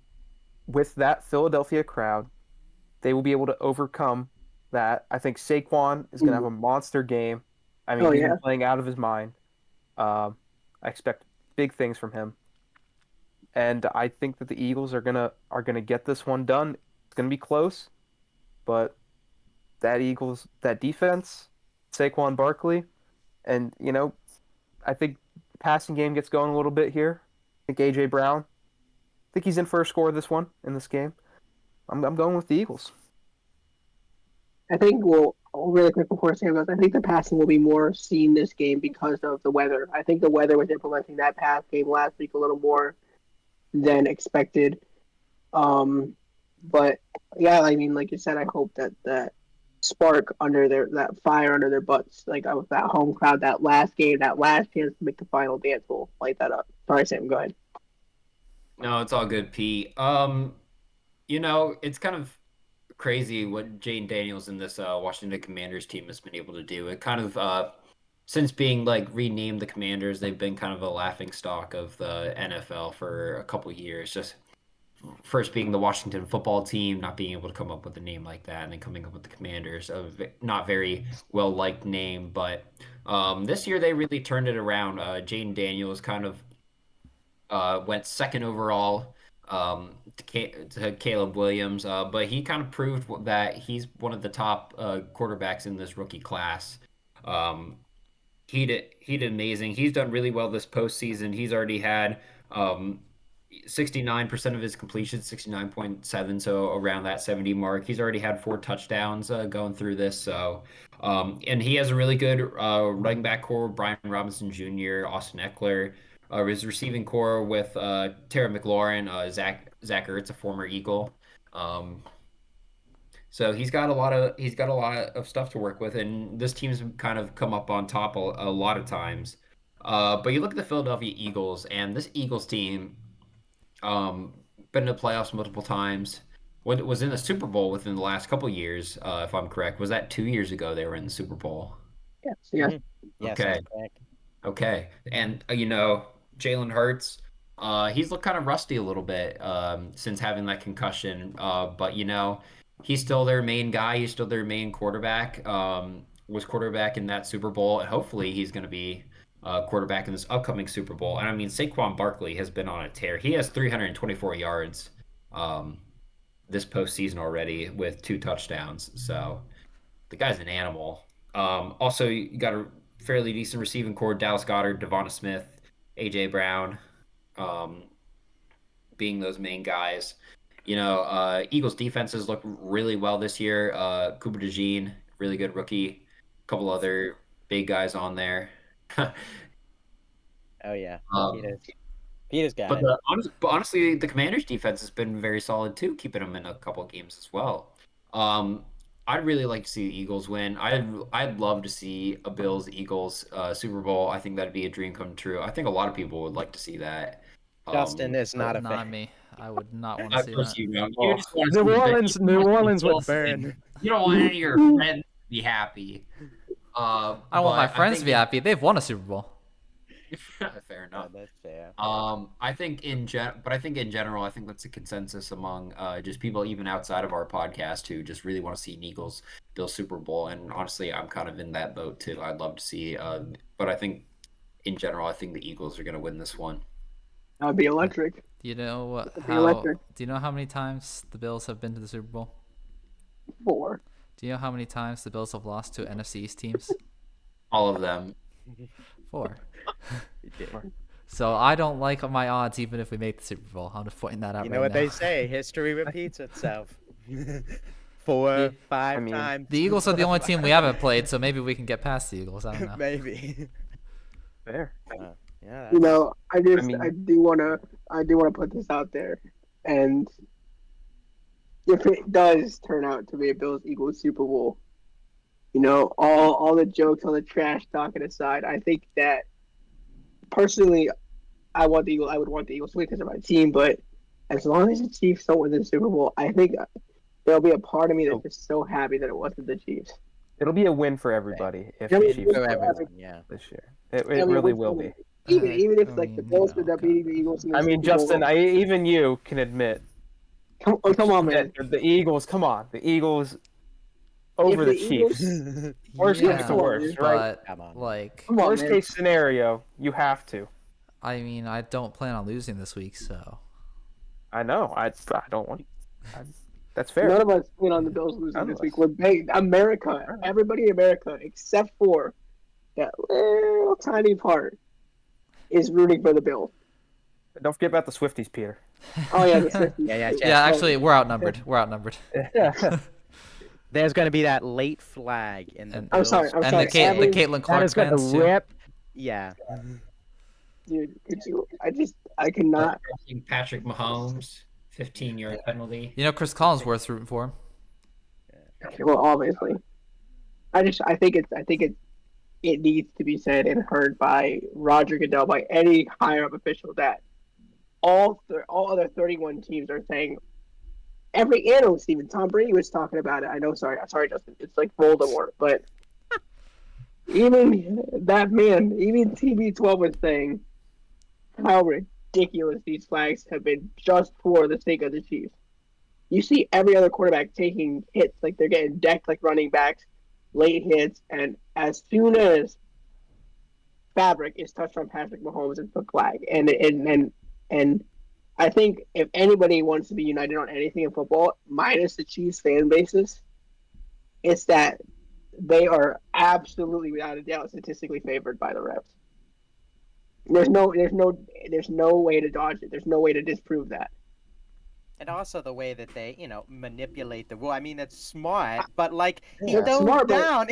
with that Philadelphia crowd, they will be able to overcome that. I think Saquon is going to have a monster game. I mean, he's been playing out of his mind. I expect big things from him. And I think that the Eagles are gonna get this one done. It's gonna be close, but that defense, Saquon Barkley, and I think the passing game gets going a little bit here. think AJ Brown. I think he's in for a score this one in this game. I'm going with the Eagles. I think really quick before Sam goes, I think the passing will be more seen this game because of the weather. I think the weather was implementing that pass game last week a little more than expected. But yeah, I mean, like you said, I hope that spark under that fire under their butts, like with that home crowd, that last game, that last chance to make the final dance, will light that up. Sorry, Sam, go ahead. No, it's all good, Pete. It's kind of crazy what Jane Daniels and this Washington Commanders team has been able to do. It kind of since being like renamed the Commanders, they've been kind of a laughing stock of the NFL for a couple years. Just first being the Washington football team, not being able to come up with a name like that, and then coming up with the Commanders, a not very well liked name. But this year they really turned it around. Jane Daniels kind of went second overall to Caleb Williams, but he kind of proved that he's one of the top quarterbacks in this rookie class. He did amazing. He's done really well this postseason. He's already had 69% of his completions, 69.7, so around that 70 mark. He's already had 4 touchdowns going through this. So, and he has a really good running back core: Brian Robinson Jr., Austin Eckler. His receiving core with Terry McLaurin, Zach Ertz, a former Eagle. So he's got a lot of stuff to work with, and this team's kind of come up on top a lot of times. But you look at the Philadelphia Eagles, and this Eagles team been in the playoffs multiple times. Was in the Super Bowl within the last couple years, if I'm correct. Was that 2 years ago they were in the Super Bowl? Yes. Yeah. Yes, Okay. Okay. And Jalen Hurts, he's looked kind of rusty a little bit since having that concussion. But he's still their main guy. He's still their main quarterback. Was quarterback in that Super Bowl, and hopefully he's going to be quarterback in this upcoming Super Bowl. And I mean, Saquon Barkley has been on a tear. He has 324 yards this postseason already with 2 touchdowns. So the guy's an animal. Also, you got a fairly decent receiving core: Dallas Goedert, Devonta Smith, AJ Brown, being those main guys. Eagles defenses look really well this year. Cooper DeJean, really good rookie. A couple other big guys on there. Oh yeah, Peter's got but it. Honestly, the Commanders' defense has been very solid too, keeping them in a couple of games as well. I'd really like to see the Eagles win. I'd love to see a Bills-Eagles Super Bowl. I think that'd be a dream come true. I think a lot of people would like to see that. Justin is not a Not fan. me. I would not want to see that. You just want to New Orleans would Bills burn. win. You don't want any of your friends to be happy. I want my friends to be happy. They've won a Super Bowl. Fair enough. That's fair. I think in general, I think that's a consensus among just people even outside of our podcast who just really want to see an Eagles Bills Super Bowl. And honestly, I'm kind of in that boat too. I'd love to see, but I think in general, I think the Eagles are going to win this one. That would be electric. Do you know electric. Do you know how many times the Bills have been to the Super Bowl? 4. Do you know how many times the Bills have lost to NFC East teams? All of them. 4. So I don't like my odds even if we make the Super Bowl. I'm just pointing that out. You know what they say: history repeats itself. 4, 5 times. The Eagles are the only team we haven't played, so maybe we can get past the Eagles. I don't know. Maybe. Fair. Yeah. I do want to put this out there, and if it does turn out to be a Bills-Eagles Super Bowl, all the jokes, all the trash talking aside, I think that personally, I would want the Eagles to win because of my team. But as long as the Chiefs don't win the Super Bowl, I think there'll be a part of me that's just so happy that it wasn't the Chiefs. It'll be a win for everybody if It'll the be a Chiefs win for win everyone. this year. It really will be. Even if the Bills end up beating the Eagles. In the I mean, Super Bowl, Justin, even you can admit. Come on, man. The Eagles, come on. The Eagles over the Chiefs. Worst comes to worst, right? Like, worst case scenario, you have to. I mean, I don't plan on losing this week, so. I know. I don't want. That's fair. None of us win on the Bills losing this week. We're big. America, everybody in America, except for that little tiny part, is rooting for the Bills. Don't forget about the Swifties, Peter. Oh yeah, the Swifties. Yeah, actually, we're outnumbered. We're outnumbered. There's gonna be that late flag in the. I'm sorry. And the Caitlin Clark That is gonna fans, too. rip. Yeah. Dude, I cannot. Patrick Mahomes, 15-yard penalty. You know, Chris Collinsworth's rooting for him. Well, obviously, I think it needs to be said and heard by Roger Goodell, by any higher up official, that all other 31 teams are saying. Every analyst, even Tom Brady, was talking about it. I know, sorry, Justin. It's like Voldemort, but even that man, even TB12 was saying how ridiculous these flags have been just for the sake of the Chiefs. You see every other quarterback taking hits, like they're getting decked like running backs, late hits, and as soon as fabric is touched on Patrick Mahomes, it's a flag. And I think if anybody wants to be united on anything in football, minus the Chiefs fan bases, it's that they are absolutely, without a doubt, statistically favored by the refs. There's no way to dodge it. There's no way to disprove that. And also the way that they, manipulate the rule. I mean, it's smart, but like he Yeah, dove smart, but- down,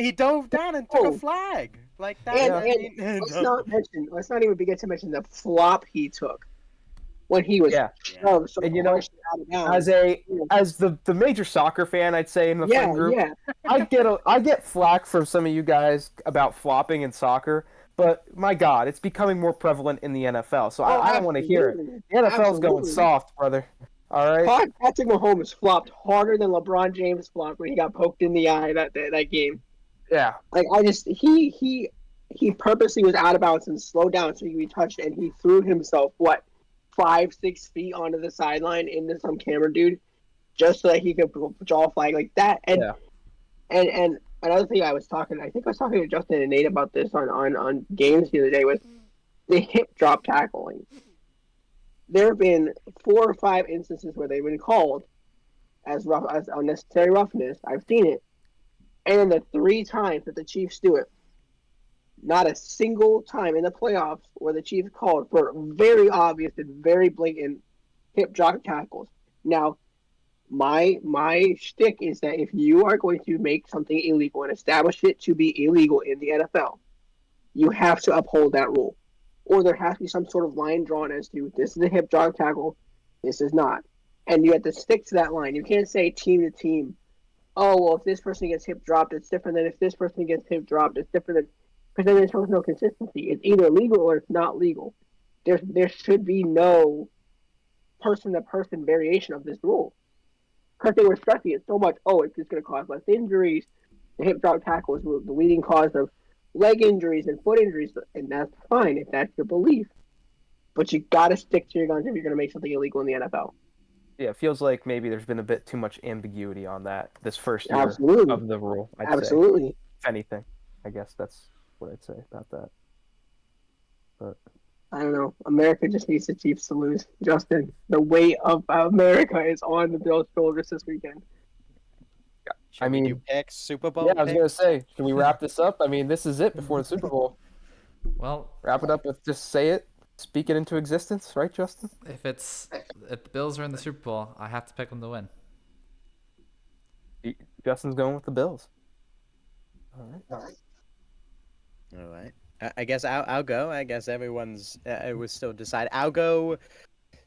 and took a flag like that. And let's not even begin to mention the flop he took when he was so And harshly out of bounds. as the major soccer fan, I'd say in the Yeah, friend group, yeah. I get flack from some of you guys about flopping in soccer, but my God, it's becoming more prevalent in the NFL. So I don't want to hear it. absolutely. The NFL's going Absolutely. soft, brother. All right. Patrick Mahomes flopped harder than LeBron James flopped when he got poked in the eye that game. Yeah. Like he purposely was out of bounds and slowed down so he could be touched, and he threw himself 5-6 feet onto the sideline into some camera dude, just so that he could draw a flag like that. And another thing I think I was talking to Justin and Nate about this on games the other day, was the hip drop tackling. There have been 4 or 5 instances where they've been called as unnecessary roughness. I've seen it. And the 3 times that the Chiefs do it, not a single time in the playoffs where the Chiefs called for very obvious and very blatant hip drop tackles. Now, my shtick is that if you are going to make something illegal and establish it to be illegal in the NFL, you have to uphold that rule. Or there has to be some sort of line drawn as to this is a hip drop tackle, this is not. And you have to stick to that line. You can't say team to team, oh, well, if this person gets hip dropped, it's different than if this person gets hip dropped, it's different than... Because then there's no consistency. It's either legal or it's not legal. There should be no person-to-person variation of this rule. Because they were stressing it so much, it's just going to cause less injuries. The hip drop tackle is the leading cause of leg injuries and foot injuries, and that's fine if that's your belief. But you got to stick to your guns if you're going to make something illegal in the NFL. Yeah, it feels like maybe there's been a bit too much ambiguity on that this first year Absolutely. of the rule. I'd Absolutely. say. If anything, I guess that's what I'd say about that. But I don't know. America just needs the Chiefs to lose. Justin, the weight of America is on the Bills' shoulders this weekend. I mean, do picks, Super Bowl. yeah, I was picks? gonna say, should we wrap this up? I mean, this is it before the Super Bowl. Well, wrap it up with just say it, speak it into existence, right, Justin? If the Bills are in the Super Bowl, I have to pick them to win. Justin's going with the Bills. All right. I guess I'll go. I guess everyone's it was still decided. I'll go,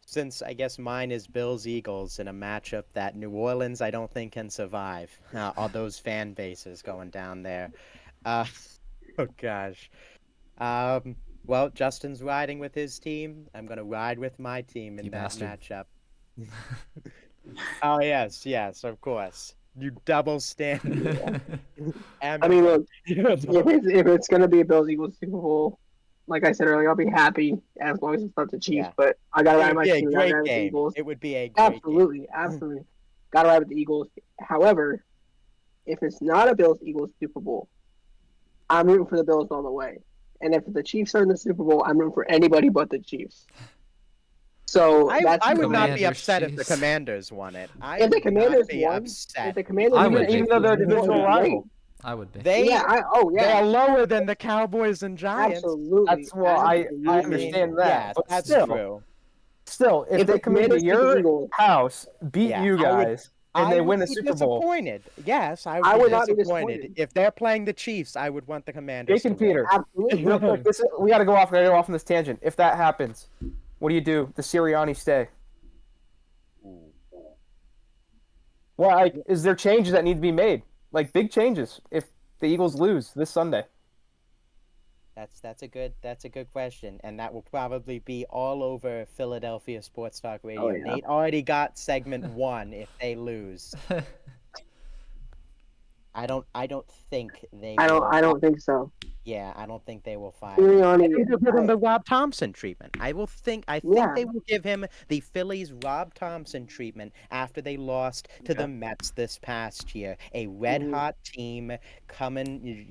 since I guess mine is Bills-Eagles in a matchup that New Orleans I don't think can survive. All those fan bases going down there. Oh gosh. Well, Justin's riding with his team. I'm gonna ride with my team in that matchup. Oh yes, of course. You double standard. I mean, look, if it's going to be a Bills-Eagles Super Bowl, like I said earlier, I'll be happy as long as it's not the Chiefs. But I got to ride my team. Great with the game. Eagles. It would be a great absolutely. Got to ride with the Eagles. However, if it's not a Bills-Eagles Super Bowl, I'm rooting for the Bills all the way. And if the Chiefs are in the Super Bowl, I'm rooting for anybody but the Chiefs. So I would not be upset if the Commanders won it. If the Commanders won, if the Commanders even though they're a divisional rival. I would be. They are lower than the Cowboys and Giants. Absolutely. That's I understand that. Yeah, but that's still, true. Still, if they come into your house, beat Yeah, you guys, and they win a Super Bowl, disappointed. Yes, I would would be not be disappointed. disappointed. If they're playing the Chiefs, I would want the Commanders Jake and to win. Peter, Absolutely. real quick, we gotta go off. Gotta go off on this tangent. If that happens, what do you do? The Sirianni stay? Well, is there changes that need to be made? Like big changes if the Eagles lose this Sunday? That's a good question, and that will probably be all over Philadelphia Sports Talk Radio. yeah. Nate already got segment 1 if they lose. I don't think they. I will. don't think so. Yeah, I don't think they will fire. Sirianni, I think they'll give him the Rob Thompson treatment. I think Yeah. they will give him the Phillies Rob Thompson treatment after they lost to the Mets this past year. A red hot team coming,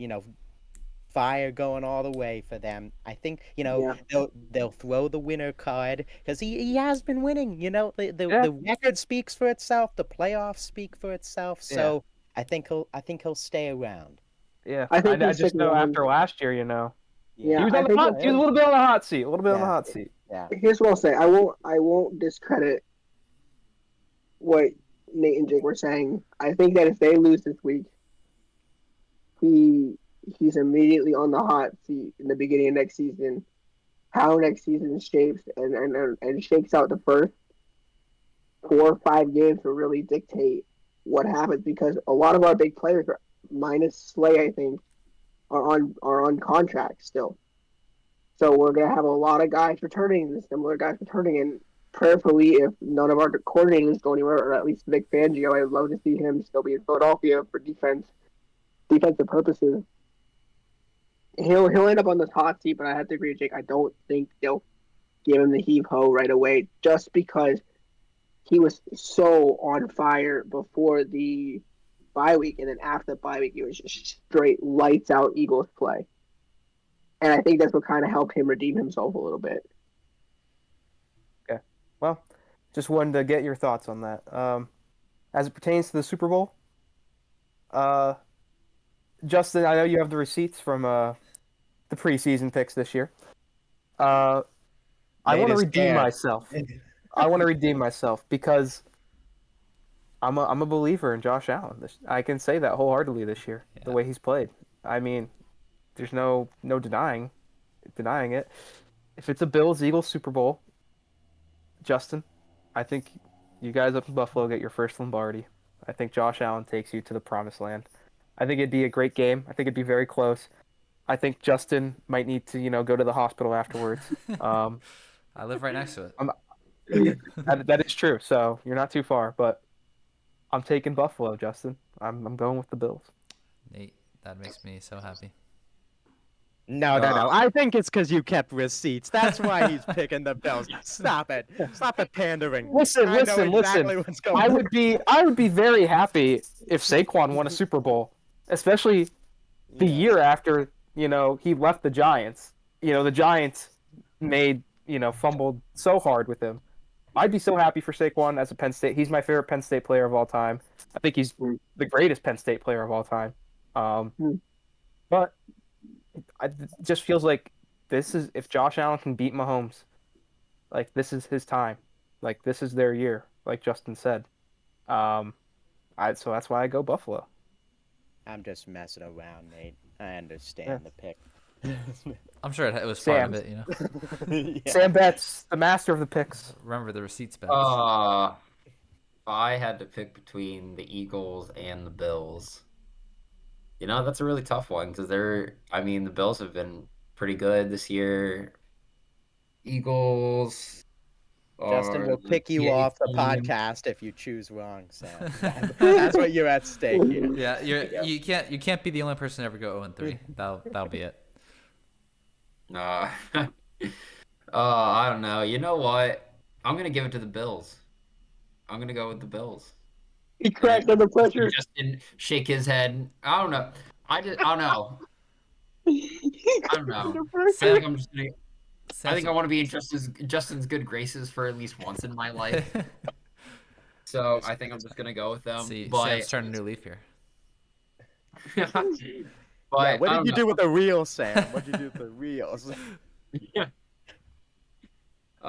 fire going all the way for them. I think they'll throw the winner card because he has been winning. The record speaks for itself. The playoffs speak for itself. So I think he'll stay around. Yeah, I think I he's just know sticking after last year, Yeah, he was I on the think hot. He was a little bit on the hot seat. A little bit on the hot seat. Yeah. Here's what I'll say. I won't discredit what Nate and Jake were saying. I think that if they lose this week, he's immediately on the hot seat in the beginning of next season. How next season shapes and shakes out the first 4 or 5 games will really dictate what happens because a lot of our big players, minus Slay, I think, are on contract still. So we're gonna have a lot of guys returning, similar guys returning, and prayerfully, if none of our coordinators go anywhere, or at least Vic Fangio, I'd love to see him still be in Philadelphia for defensive purposes. He'll end up on this hot seat, but I have to agree with Jake. I don't think they'll give him the heave-ho right away, just because he was so on fire before the bye week, and then after the bye week, it was just straight lights out Eagles play. And I think that's what kind of helped him redeem himself a little bit. Okay. Well, just wanted to get your thoughts on that. As it pertains to the Super Bowl, Justin, I know you have the receipts from the preseason picks this year. I want to redeem myself. I want to redeem myself because I'm a believer in Josh Allen. I can say that wholeheartedly this year. The way he's played. I mean, there's no denying it. If it's a Bills-Eagles Super Bowl, Justin, I think you guys up in Buffalo get your first Lombardi. I think Josh Allen takes you to the promised land. I think it'd be a great game. I think it'd be very close. I think Justin might need to, go to the hospital afterwards. I live right next to it. That is true. So you're not too far, but I'm taking Buffalo, Justin. I'm going with the Bills. Nate, that makes me so happy. No. I think it's because you kept receipts. That's why he's picking the Bills. Stop it. Stop the pandering. Listen. What's going I on. would be very happy if Saquon won a Super Bowl, especially the year after, he left the Giants. The Giants fumbled so hard with him. I'd be so happy for Saquon as a Penn State. He's my favorite Penn State player of all time. I think he's the greatest Penn State player of all time. But it just feels like if Josh Allen can beat Mahomes, like this is his time. Like this is their year, like Justin said. So that's why I go Buffalo. I'm just messing around, Nate. I understand the pick. I'm sure it was part of it, Yeah. Sam Betts, the master of the picks. Remember the receipts, Betts. If I had to pick between the Eagles and the Bills, that's a really tough one because the Bills have been pretty good this year. Eagles. Justin will pick you off the podcast if you choose wrong, Sam. That's what you're at stake here. Yeah, you can't be the only person to ever go 0-3. That'll be it. I don't know. You know what? I'm gonna give it to the Bills. I'm gonna go with the Bills. He cracked under pressure. Just didn't shake his head. I don't know. I don't know. I don't know. I think I want to be in Justin's good graces for at least once in my life. So I think I'm just gonna go with them. Sam's turning a new leaf here. But what did you do with the real Sam? What did you do with the reals? Yeah.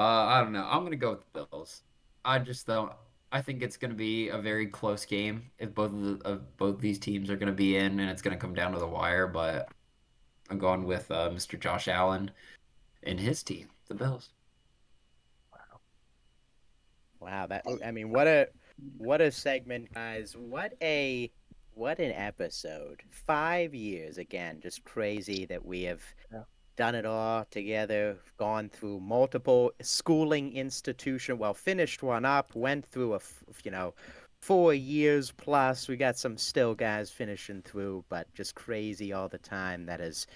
I don't know. I'm gonna go with the Bills. I just don't. I think it's gonna be a very close game if both these teams are gonna be in, and it's gonna come down to the wire. But I'm going with Mr. Josh Allen and his team, the Bills. Wow, that I mean, what a segment, guys. What an episode. 5 years again, just crazy that we have done it all together, gone through multiple schooling institution, well, finished one up, went through 4 years plus. We got some still guys finishing through, but just crazy all the time that has,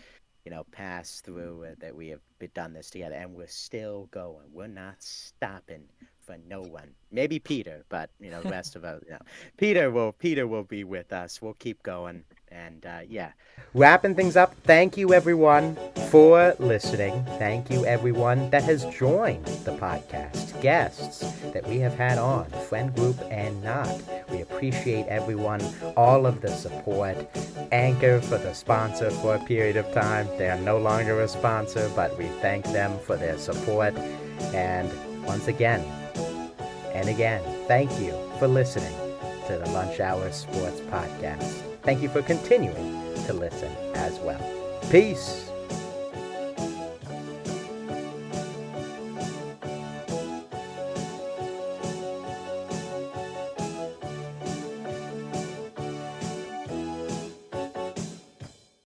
passed through that we have done this together, and we're still going. We're not stopping for no one. Maybe Peter, but the rest of us, Peter will be with us. We'll keep going, and Wrapping things up, thank you everyone for listening. Thank you everyone that has joined the podcast, guests that we have had on, friend group and not. We appreciate everyone, all of the support. Anchor for the sponsor for a period of time. They are no longer a sponsor, but we thank them for their support. And once again, and again, thank you for listening to the Lunch Hour Sports Podcast. Thank you for continuing to listen as well. Peace.